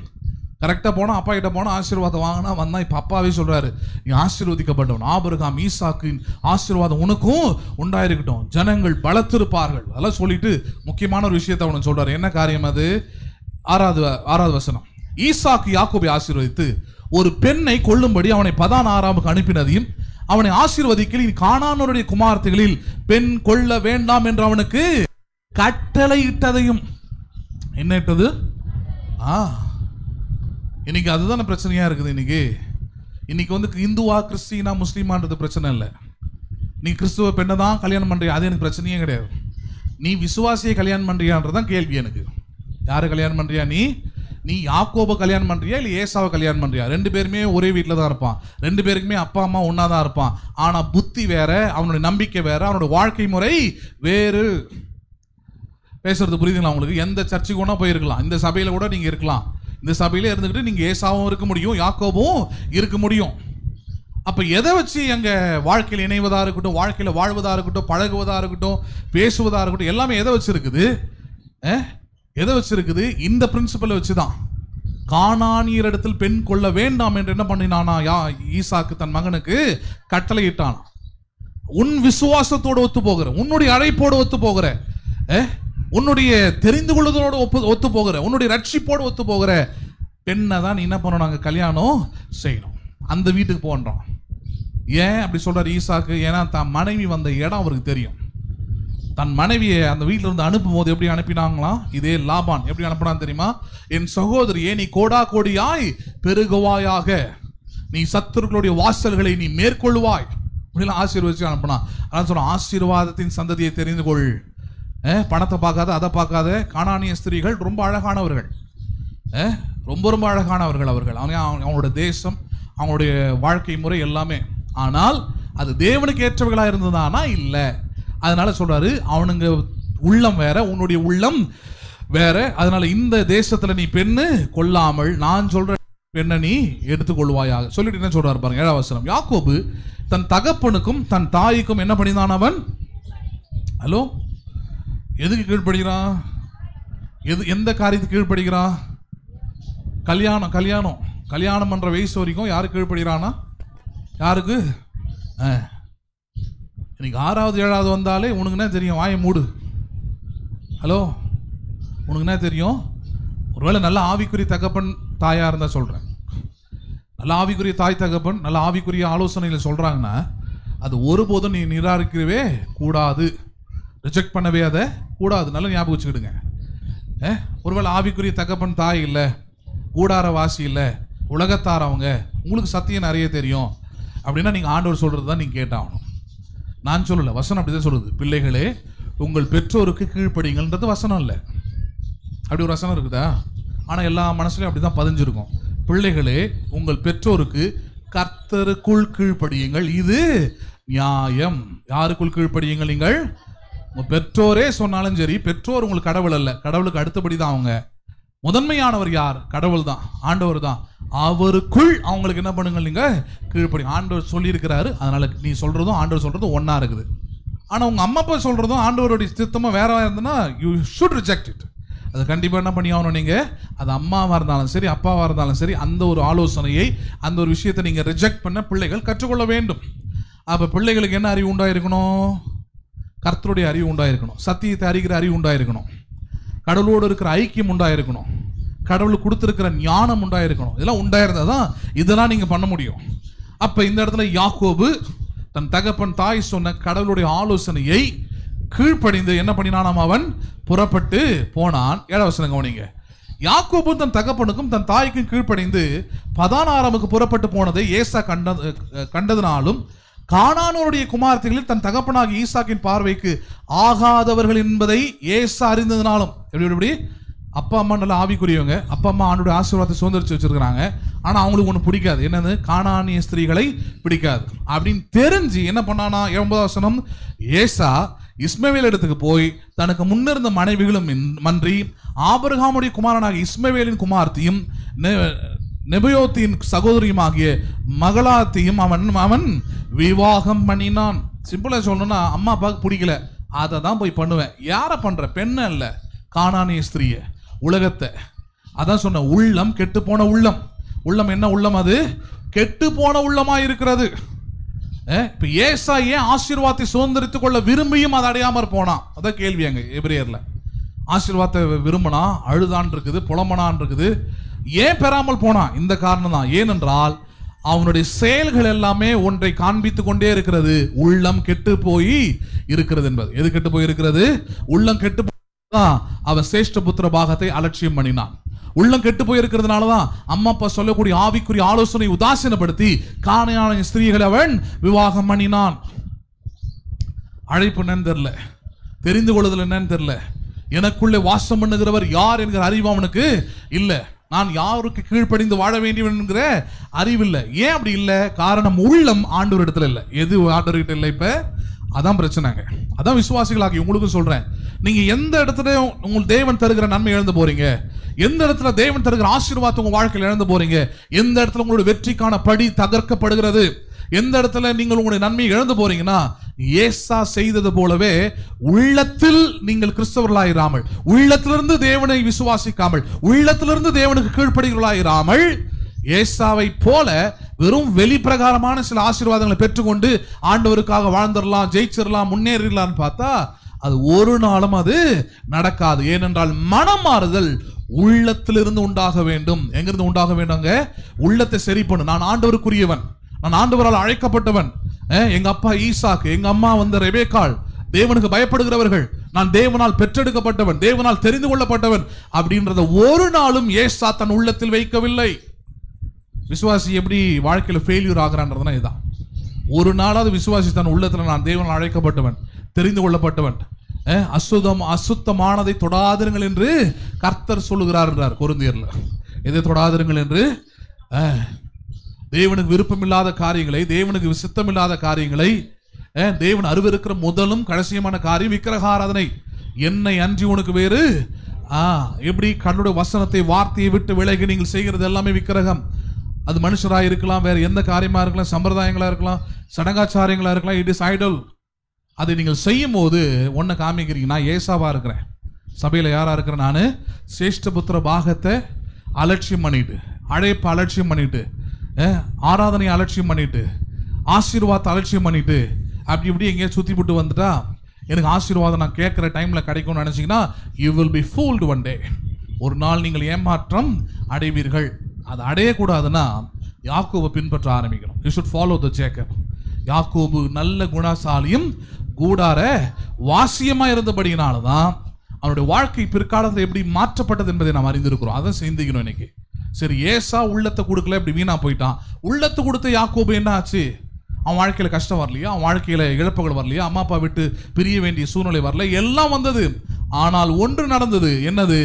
கரெக்டா. போனா அப்பா கிட்ட போனா ஆசீர்வாதம் வாங்கினா வந்தா. இப்ப அப்பாவே சொல்றாரு, நீ ஆசீர்வதிக்கப்பட்டவன், ஆபிரகாம் ஈசாக்கின் ஆசீர்வாதம் உனக்கும் உண்டாயிருக்கட்டும், ஜனங்கள் பலத்திருப்பார்கள். அதெல்லாம் சொல்லிட்டு முக்கியமான ஒரு விஷயத்தை அவனுக்கு சொல்றாரு. என்ன காரியம் அது? 6வது வசனம். ஈசாக்கு யாக்கோபை ஆசீர்வதித்து ஒரு பெண்ணை கொள்ளும்படி அவனை பதான் ஆராமுக்கு அனுப்பினதையும் அவனை ஆசீர்வதிக்கல், நீ கானானுடைய குமார்த்திகளில் பெண் கொள்ள வேண்டாம் என்று அவனுக்கு கட்டளையிட்டதையும். என்ன இட்டது? இன்னைக்கு அதுதான பிரச்சனையா இருக்குது. இன்னைக்கு வந்து இந்துவா கிறிஸ்டினா முஸ்லீமான்றது பிரச்சனை இல்லை. நீ கிறிஸ்துவ பெண்ணை தான் கல்யாணம் பண்றியா, அது எனக்கு பிரச்சனையே கிடையாது. நீ விசுவாசியை கல்யாணம் பண்றியான்றதான் கேள்வி எனக்கு. யாரை கல்யாணம் பண்றியா? நீ யாக்கோபை கல்யாணம் பண்றியா இல்லை ஏசாவை கல்யாணம் பண்றியா? ரெண்டு பேருமே ஒரே வீட்டில் தான் இருப்பான், ரெண்டு பேருக்குமே அப்பா அம்மா ஒன்னா தான் இருப்பான். ஆனா புத்தி வேற, அவனுடைய நம்பிக்கை வேற, அவனுடைய வாழ்க்கை முறை வேறு. பேசுறது புரியுதுங்களா உங்களுக்கு? எந்த சர்ச்சுக்கு ஒன்றா போயிருக்கலாம், இந்த சபையில கூட நீங்க இருக்கலாம். இந்த சபையில இருந்துக்கிட்டு நீங்க ஏசாவும் இருக்க முடியும், யாக்கோபும் இருக்க முடியும். அப்ப எதை வச்சு எங்க வாழ்க்கையில் இணைவதா இருக்கட்டும், வாழ்க்கையில வாழ்வதா இருக்கட்டும், பழகுவதா இருக்கட்டும், பேசுவதா இருக்கட்டும், எல்லாமே எதை வச்சிருக்குது? எதை வச்சிருக்குது? இந்த பிரின்சிபலை வச்சுதான். கானானியர் இடத்தில் பெண் கொள்ள வேண்டாம் என்று என்ன பண்ணினானா ஈசாக்கு தன் மகனுக்கு கட்டளையிட்டான். உன் விசுவாசத்தோடு ஒத்து போகிற, உன்னுடைய அழைப்போடு ஒத்து போகிற, உன்னுடைய தெரிந்து கொள்வதோடு ஒத்து போகிற, உன்னுடைய ரட்சிப்போடு ஒத்து போகிற பெண்ணை தான் நீ என்ன பண்ணணும், நாங்கள் கல்யாணம் செய்யணும், அந்த வீட்டுக்கு போன்றோம். ஏன் அப்படி சொல்றாரு ஈசாக்கு? ஏன்னா தன் மனைவி வந்த இடம் அவருக்கு தெரியும். தன் மனைவியை அந்த வீட்டில் இருந்து அனுப்பும் போது எப்படி அனுப்பினாங்களாம்? இதே லாபான் எப்படி அனுப்பினான் தெரியுமா? என் சகோதரியே, நீ கோடா கோடியாய் பெருகுவாயாக, நீ சத்துருக்களுடைய வாசல்களை நீ மேற்கொள்வாய் அப்படிலாம் ஆசீர்வதிச்சு அனுப்பினா. அதான் சொன்ன ஆசீர்வாதத்தின் சந்ததியை தெரிந்து கொள். பணத்தை பார்க்காத, அதை பார்க்காத. கானானிய ஸ்திரீகள் ரொம்ப அழகானவர்கள், ரொம்ப ரொம்ப அழகானவர்கள். அவங்களோட தேசம், அவங்களுடைய வாழ்க்கை முறை எல்லாமே. ஆனால் அது தேவனுக்கு ஏற்றவர்களா இருந்ததானா? இல்லை. அதனால சொல்றாரு, அவனுங்க உள்ளம் வேற, உன்னுடைய உள்ளம் வேற. அதனால இந்த தேசத்துல நீ பெண்ணு கொள்ளாமல் நான் சொல்ற பெண்ணை நீ எடுத்துக்கொள்வாயாக சொல்லிட்டு என்ன சொல்றாரு பாருங்க, 7ஆம் வசனம். யாக்கோபு தன் தகப்பனுக்கும் தன் தாய்க்கும் என்ன பண்ணினான்? அவன் ஹலோ எதுக்கு கீழ்ப்படுகிறான்? எந்த காரியத்துக்கு கீழ்ப்படுகிறான்? கல்யாணம் கல்யாணம் கல்யாணம் பண்ற வயசு வரைக்கும் யாருக்கு கீழ்ப்படுகிறானா? யாருக்கு? இன்னைக்கு 6வது 7வது வந்தாலே உனக்கு என்ன தெரியும்? வாயை மூடு. ஹலோ, உனக்கு என்ன தெரியும்? ஒருவேளை நல்ல ஆவிக்குரிய தகப்பன் தாயா இருந்தா சொல்றேன், நல்ல ஆவிக்குரிய தாய் தகப்பன் நல்ல ஆவிக்குரிய ஆலோசனைகளை சொல்றாங்கன்னா அது ஒருபோதும் நீ நிராகரிக்கவே கூடாது, ரிஜெக்ட் பண்ணவே அதை கூடாது. நல்லா ஞாபகம் வச்சுக்கிடுங்க. ஒருவேளை ஆவிக்குரிய தகப்பன் தாய் இல்லை, கூடார வாசி இல்லை, உலகத்தார், அவங்க உங்களுக்கு சத்தியம் நிறைய தெரியும் அப்படின்னா நீங்கள் ஆண்டவர் சொல்கிறது தான் நீங்கள் கேட்டாகணும். நான் சொல்லலை, வசனம் அப்படிதான் சொல்லுது. பிள்ளைகளே, உங்கள் பெற்றோருக்கு கீழ்ப்படிங்கள்ன்றது வசனம் இல்லை. அப்படி ஒரு வசனம் இருக்குதா? ஆனால் எல்லா மனசுலையும் அப்படி தான் பதிஞ்சிருக்கும். பிள்ளைகளே, உங்கள் பெற்றோருக்கு கர்த்தருக்குள் கீழ்ப்படியுங்கள், இது நியாயம். யாருக்குள் கீழ்ப்படியுங்கள்? நீங்கள் உங்கள் பெற்றோரே சொன்னாலும் சரி. பெற்றோர் உங்களுக்கு கடவுள் அல்ல, கடவுளுக்கு அடுத்தபடி தான் அவங்க. முதன்மையானவர் யார்? கடவுள் தான், ஆண்டவர் தான். அவருக்குள் அவங்களுக்கு என்ன பண்ணுங்க, நீங்க கீழ்ப்படி. ஆண்டவர் சொல்லி இருக்கிறாரு, அதனால நீ சொல்றதும் ஆண்டவர் சொல்றதும் ஒன்னா இருக்குது. ஆனா உங்க அம்மா அப்பா சொல்றதும் ஆண்டவருடைய சித்தமா வேற இருந்ததுன்னா யூ ஷுட் ரிஜெக்ட் இட். அது கண்டிப்பா என்ன பண்ணி ஆகணும்? நீங்க அது அம்மாவா இருந்தாலும் சரி, அப்பாவா இருந்தாலும் சரி, அந்த ஒரு ஆலோசனையை, அந்த ஒரு விஷயத்தை நீங்க ரிஜெக்ட் பண்ண பிள்ளைகள் கற்றுக்கொள்ள வேண்டும். அப்ப பிள்ளைகளுக்கு என்ன அறிவு உண்டாயிருக்கணும்? கர்த்தருடைய அறிவு உண்டாயிருக்கணும், சத்தியத்தை அறிகிற அறிவு உண்டாயிருக்கணும், கடவுளோடு இருக்கிற ஐக்கியம் உண்டாயிருக்கணும், கடவுளுக்கு கொடுத்திருக்கிற ஞானம் உண்டாயிருக்கணும். இதெல்லாம் உண்டாயிருந்தாதான் இதெல்லாம் நீங்க பண்ண முடியும். அப்ப இந்த இடத்துல யாக்கோபு தன் தகப்பன் தாய் சொன்ன கடவுளுடைய ஆலோசனையை கீழ்ப்படிந்து என்ன பண்ணினான்? அவன் புறப்பட்டு போனான். 7ஆம் வசனம் கவனிங்க. யாக்கோபு தன் தகப்பனுக்கும் தன் தாய்க்கும் கீழ்ப்படிந்து பதானாராமுக்கு புறப்பட்டு போனதை ஏசா கண்டதினாலும் கானானோருடைய குமார்த்திகளில் தன் தகப்பனாகி ஈசாக்கின் பார்வைக்கு ஆகாதவர்கள் என்பதை ஏசா அறிந்ததினாலும். எப்படி? அப்பா அம்மா நல்லா ஆவிக்குரியவங்க, அப்பா அம்மா ஆண்டோட ஆசீர்வாதத்தை சுதந்திரிச்சு வச்சிருக்கிறாங்க. ஆனா அவங்களுக்கு ஒண்ணு பிடிக்காது. என்னது? கானானிய ஸ்திரீகளை பிடிக்காது அப்படின்னு தெரிஞ்சு என்ன பண்ணானா? 9ஆம் வசனம். ஏசா இஸ்மவேல் இடத்துக்கு போய் தனக்கு முன்னிருந்த மனைவிகளும் மன்றி ஆபிரகாமுடைய குமாரனாகிய இஸ்மவேலின் குமார்த்தியும் நெபயோத்தின் சகோதரியுமாகிய மகளாத்தையும் அவன் விவாகம் பண்ணினான். சிம்பிளா சொல்லணும்னா, அம்மா அப்பாவுக்கு பிடிக்கல, அதை தான் போய் பண்ணுவேன். யாரை பண்ற? பெண்ண இல்ல, கானானிய ஸ்திரிய, உலகத்தை. அதான் சொன்ன, உள்ளம் கெட்டு போன உள்ளம். உள்ளம் என்ன உள்ளம்? அது கெட்டு போன உள்ளமா இருக்கிறது. இப்ப ஏசா ஏன் ஆசீர்வாதத்தை சுதந்திரித்துக் கொள்ள விரும்பியும் அதை அடையாம போனான்? அதான் கேள்வி அங்க எபிரேயர்ல. ஆசீர்வாதத்தை விரும்பினா அழுதான் இருக்குது, புலம்பனான் இருக்குது. ஏன் பெறாமல் போனான்? இந்த காரணம் தான். ஏனென்றால் அவனுடைய செயல்கள் எல்லாமே ஒன்றை காண்பித்துக் கொண்டே இருக்கிறது, உள்ளம் கெட்டு போய் இருக்கிறது என்பது. எது கெட்டு போய் இருக்கிறது? உள்ளம் கெட்டு போய் அவன் சேஷ்ட புத்திர பாகத்தை அலட்சியம் பண்ணினான். உள்ளம் கெட்டு போய் இருக்கிறதுனாலதான் அம்மா அப்பா சொல்லக்கூடிய ஆவிக்குரிய ஆலோசனை உதாசீனப்படுத்தி காணையான ஸ்திரீகளை அவன் விவாகம் பண்ணினான். அழைப்பு என்னன்னு தெரியல, தெரிந்து கொள்ளுதல் என்னன்னு தெரியல, எனக்குள்ளே வாசம் பண்ணுகிறவர் யார் என்கிற அறிவு அவனுக்கு இல்லை, நான் யாருக்கு கீழ்ப்படிந்து வாழ வேண்டியவன் என்கிற அறிவில்லை. ஏன் அப்படி இல்லை? காரணம் உள்ளம் ஆண்டவர் இடத்துல இல்லை. எது ஆண்டவர்கிட்ட இல்லை? இப்ப அதான் பிரச்சனைங்க. அதான் விசுவாசிகளாகி உங்களுக்கும் சொல்றேன், நீங்க எந்த இடத்துல உங்களுக்கு தேவன் தருகிற நன்மை இழந்து போறீங்க, எந்த இடத்துல தேவன் தருகிற ஆசீர்வாதத்தை உங்க வாழ்க்கையில் இழந்து போறீங்க, எந்த இடத்துல உங்களுடைய வெற்றிக்கான படி தகர்க்கப்படுகிறது, எந்த இடத்துல நீங்கள் உங்களுடைய நன்மையை இழந்து போறீங்கன்னா, ஏசா செய்தது போலவே உள்ளத்தில் நீங்கள் கிறிஸ்தவர்களாயிராமல், உள்ளத்திலிருந்து தேவனை விசுவாசிக்காமல், உள்ளத்திலிருந்து தேவனுக்கு கீழ்ப்படுகிறவர்களாயிராமல், ஏசாவை போல வெறும் வெளிப்பிரகாரமான சில ஆசீர்வாதங்களை பெற்றுக்கொண்டு ஆண்டவருக்காக வாழ்ந்துடலாம், ஜெயிச்சிடலாம், முன்னேறலாம் பார்த்தா அது ஒரு நாளும் அது நடக்காது. ஏனென்றால் மனமாறுதல் உள்ளத்திலிருந்து உண்டாக வேண்டும். எங்கிருந்து உண்டாக வேண்டுங்க? உள்ளத்தை சரி பண்ணு. நான் ஆண்டவருக்குரியவன், நான் ஆண்டவரால் அழைக்கப்பட்டவன், எங்க அப்பா ஈசாக்கு, எங்க அம்மா ரெபேக்காள் தேவனுக்கு பயப்படுகிறவர்கள், நான் தேவனால் பெற்றெடுக்கப்பட்டவன், தேவனால் தெரிந்து கொள்ளப்பட்டவன் அப்படின்றத ஒரு நாளும் ஏசா தன் உள்ளத்தில் வைக்கவில்லை. விசுவாசி எப்படி வாழ்க்கையில ஃபெயிலியர் ஆகிறான்றதுனா இதுதான். ஒரு நாளாவது விசுவாசி தன் உள்ளத்துல நான் தேவனால் அழைக்கப்பட்டவன், தெரிந்து கொள்ளப்பட்டவன், அசுத்தமானதை தொடாதிருங்கள் என்று கர்த்தர் சொல்லுகிறார் என்றார் கொரிந்தியர்ல. எதை தொடாதிருங்கள் என்று? தேவனுக்கு விருப்பமில்லாத காரியங்களை, தேவனுக்கு சித்தமில்லாத காரியங்களை, தேவன் அருவருக்கிற முதலும் கடைசியமான காரியம் விக்கிரகாராதனை. என்னை அன்றி உனக்கு வேறு எப்படி கடவுளுடைய வசனத்தை வார்த்தையை விட்டு விலகி நீங்கள் செய்கிறது எல்லாமே விக்கிரகம். அது மனுஷராக இருக்கலாம், வேற எந்த காரியமா இருக்கலாம், சம்பிரதாயங்களா இருக்கலாம், சடங்காச்சாரியங்களா இருக்கலாம், இட் இஸ் ஐடல். அதை நீங்கள் செய்யும் போது ஒன்ன காமிக்கிறீங்க, நான் ஏசாவா இருக்கிறேன், சபையில யாரா இருக்கிறேன், நான் சேஷ்டபுத்திர பாகத்தை அலட்சியம் பண்ணிட்டு, அழைப்பு அலட்சியம் பண்ணிட்டு, ஆராதனை அலட்சியம் பண்ணிட்டு, ஆசீர்வாதத்தை அலட்சியம் பண்ணிட்டு, அப்படி இப்படி எங்கேயா சுத்தி போட்டு வந்துட்டா எனக்கு ஆசீர்வாதம் நான் கேட்கிற டைம்ல கிடைக்கும்னு நினைச்சீங்கன்னா you will be fooled one day. ஒரு நாள் நீங்கள் ஏமாற்றம் அடைவீர்கள். அது அடையக்கூடாதுன்னா யாக்கோபை பின்பற்ற ஆரம்பிக்கணும். You should follow the Jacob. யாக்கோபு நல்ல குணசாலியும் கூடார வாசியமா இருந்தபடியினால்தான் அவனுடைய வாழ்க்கை பிற்காலத்தில் எப்படி மாற்றப்பட்டது என்பதை நாம் அறிந்திருக்கிறோம். அதை சிந்திக்கணும் இன்னைக்கு. சரி, ஏசா உள்ளத்தை கொடுக்கல, இப்படி வீணா போயிட்டான். உள்ளத்தை கொடுத்த யாக்கோபு என்ன ஆச்சு? அவன் வாழ்க்கையில கஷ்டம் வரலையா? அவன் வாழ்க்கையில இழப்புகள் வரலையா? அம்மா அப்பா விட்டு பிரிய வேண்டிய சூழ்நிலை வரல, எல்லாம் வந்தது. ஆனால் ஒன்று நடந்தது. என்னது?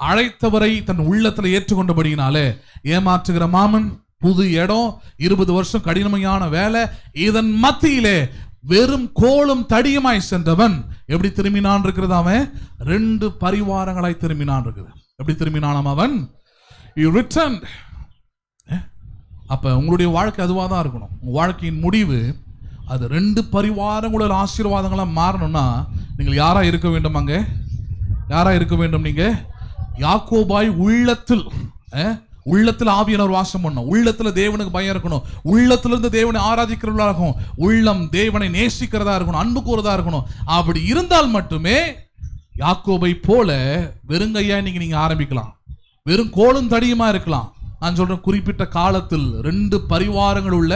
அழைத்தவரை தன் உள்ளத்துல ஏற்றுக்கொண்டபடியினாலே ஏமாற்றுகிற மாமன், புது இடம், 20 வருஷம் கடினமையான வேலை, இதன் மத்தியிலே வெறும் கோலும் தடியுமாய் சென்றவன் எப்படி திரும்பினான் இருக்கிறது? அவன் 2 பரிவாரங்களாய் திரும்பினான் இருக்குது. எப்படி திரும்பினான் அவன்? You returned. அப்ப உங்களுடைய வாழ்க்கை அதுவாக தான் இருக்கணும். உங்க வாழ்க்கையின் முடிவு அது 2 பரிவாரங்களோட ஆசீர்வாதங்களா மாறணும்னா நீங்கள் யாரா இருக்க வேண்டும்? அங்க யாரா இருக்க வேண்டும்? நீங்க யாக்கோபாய் உள்ளத்தில் ஆவியானவர் வாசம் பண்ணணும், உள்ளத்துல தேவனுக்கு பயம் இருக்கணும், உள்ளத்திலிருந்து தேவனை ஆராதிக்கிறவர்களா இருக்கும், உள்ளம் தேவனை நேசிக்கிறதா இருக்கணும், அன்பு கூறதா இருக்கணும். அப்படி இருந்தால் மட்டுமே யாக்கோபை போல வெறுங்கையா நீங்க ஆரம்பிக்கலாம், வெறும் கோலும் தடியுமா இருக்கலாம். நான் சொல்றேன், குறிப்பிட்ட காலத்தில் 2 பரிவாரங்கள் உள்ள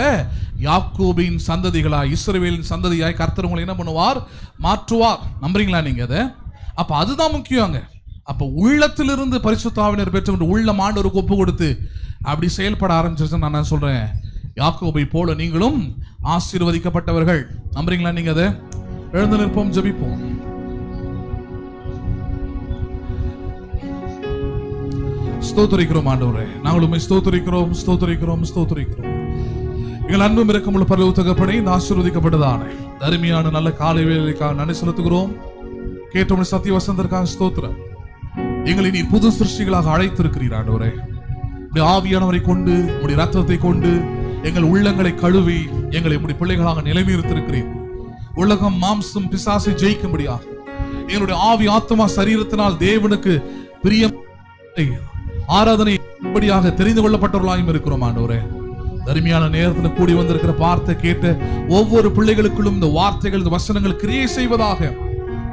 யாக்கோபின் சந்ததிகளாய், இஸ்ரவேலின் சந்ததியாய் கர்த்தர் உங்களை என்ன பண்ணுவார்? மாற்றுவார். நம்புறீங்களா நீங்க அதை? அப்ப அதுதான் முக்கியங்க. அப்ப உள்ளத்திலிருந்து பரிசுத்த ஆவியானவர் பெற்றுக்கொண்டு உள்ளம் ஆண்டவருக்கு ஒப்பு கொடுத்து அப்படி செயல்பட ஆரம்பிச்சிருச்சு. நான் சொல்றேன், யாக்கோபை போல நீங்களும் ஆசீர்வதிக்கப்பட்டவர்கள். நம்புறீங்களா நீங்க அதை? எழுந்து நிற்போம், ஜெபிப்போம். ஸ்தோத்திரிக்கிறோம் ஆண்டவரே, நாங்கள் உம்மை ஸ்தோத்திரிக்கிறோம், ஸ்தோத்திரிக்கிறோம், ஸ்தோத்திரிக்கிறோம். எங்கள் அன்பும் இரக்கமுள்ள பரலோக தகப்பனே, இந்த ஆசீர்வதிக்கப்பட்டதான அருமையான நல்ல காலை வேளைக்காக நன்றி செலுத்துகிறோம். கேட்டோம் சத்திய வசனத்திற்காக ஸ்தோத்திரம். எங்களை நீர் புது சிருஷ்டிகளாக அழைத்திருக்கிறீர் ஆண்டவரே. உடைய ஆவியானவரை கொண்டு, உடைய ரத்தத்தை கொண்டு எங்கள் உள்ளங்களை கழுவி எங்களை உடைய பிள்ளைகளாக நிலைநிறுத்திருக்கிறீர். உலகம் மாம்சம் பிசாசை ஜெயிக்கும்படியாக எங்களுடைய ஆவி ஆத்மா சரீரத்தினால் தேவனுக்கு பிரியம் ஆராதனையாக தெரிந்து கொள்ளப்பட்டவர்களாயும் இருக்கிறோம் ஆண்டவரே. அருமையான நேரத்தில் கூடி வந்திருக்கிற வார்த்தை கேட்ட ஒவ்வொரு பிள்ளைகளுக்குள்ளும் இந்த வார்த்தைகள், இந்த வசனங்கள் கிரியை செய்வதாக,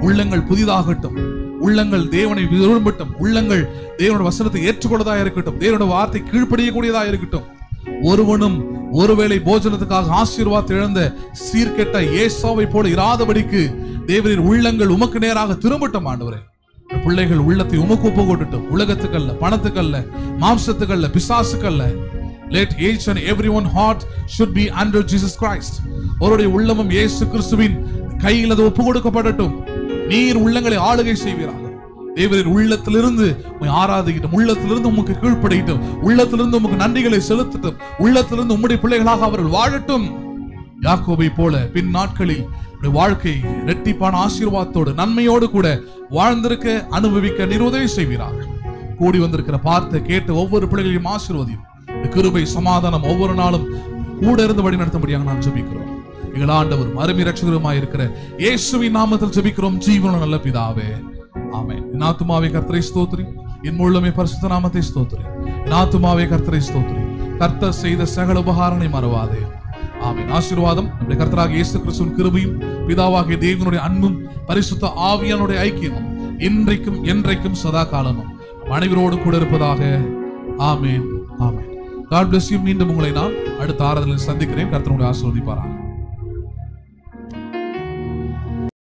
உள்ளங்கள் புதிதாகட்டும், உள்ளங்கள் தேவனை விரும்பட்டும், உள்ளங்கள் தேவனுடைய வசனத்தை ஏற்றுக்கொள்ளதாக இருக்கட்டும், தேவனுடைய வார்த்தை கீழ்ப்படியக்கூடியதாக இருக்கட்டும். ஒருவனும் ஒருவேளை போஜனத்துக்காக ஆசீர்வாதத்தை இழந்த சீர்கெட்ட ஏசாவை போல இராதபடிக்கு தேவரின் உள்ளங்கள் உமக்கு நேராக திரும்பட்டும் ஆண்டவரே. பிள்ளைகள் உள்ளத்தை உமக்கு ஒப்பு கொட்டுட்டும். உலகத்துக்கல்ல, பணத்துக்கல்ல, மாம்சத்துக்கல்ல, பிசாசுக்கல்ல. Let each and everyone heart should be under Jesus Christ. அவருடைய உள்ளமும் இயேசு கிறிஸ்துவின் கையில் அது ஒப்பு கொடுக்கப்படட்டும். நீர் உள்ளங்களை ஆளுகை செய்வீராக. தேவரின் உள்ளத்திலிருந்து உம்மை ஆராதிக்கட்டும், உள்ளத்திலிருந்து உமக்கு கீழ்ப்படியட்டும், உள்ளத்திலிருந்து உமக்கு நன்றிகளை செலுத்தட்டும், உள்ளத்திலிருந்து உம்முடைய பிள்ளைகளாக அவர்கள் வாழட்டும். யாக்கோபை போல பின் நாட்களில் வாழ்க்கை இரட்டிப்பான ஆசீர்வாதத்தோடு நன்மையோடு கூட வாழ்ந்திருக்க அனுபவிக்க நீர் உதவி செய்வீராக. கூடி வந்திருக்கிற பார்த்து கேட்டு ஒவ்வொரு பிள்ளைகளையும் ஆசீர்வதியும். கிருபை சமாதானம் ஒவ்வொரு நாளும் கூட இருந்து வழி நடத்தும்படியாக நான் ஜெபிக்கிறோம். எங்கள் ஆண்டவரும் அருமை இரட்சகருமாய் இருக்கிற இயேசுவின் நாமத்தில் ஜெபிக்கிறோம் ஜீவனுள்ள நல்ல பிதாவே, ஆமென். என் ஆத்துமாவே கர்த்தரை ஸ்தோத்திரி, என் உள்ளமே பரிசுத்த நாமத்தை ஸ்தோத்திரி. என் ஆத்துமாவே கர்த்தரை ஸ்தோத்திரி, கர்த்தர் செய்த சகல உபகாரங்களை மறவாதே. ஆமென். ஆசீர்வாதம் நம்முடைய கர்த்தராகிய இயேசு கிறிஸ்துவின் கிருபையும் பிதாவாகிய தேவனுடைய அன்பும் பரிசுத்த ஆவியானுடைய ஐக்கியமும் இன்றைக்கும் என்றைக்கும் சதா காலமும் அனைவரோடு கூட இருப்பதாக. ஆமென், ஆமென். God bless you. மீண்டும் உங்களை நான் அடுத்த ஆராதனையில் சந்திக்கிறேன். கர்த்தர் உங்களை ஆசீர்வதிப்பாராக.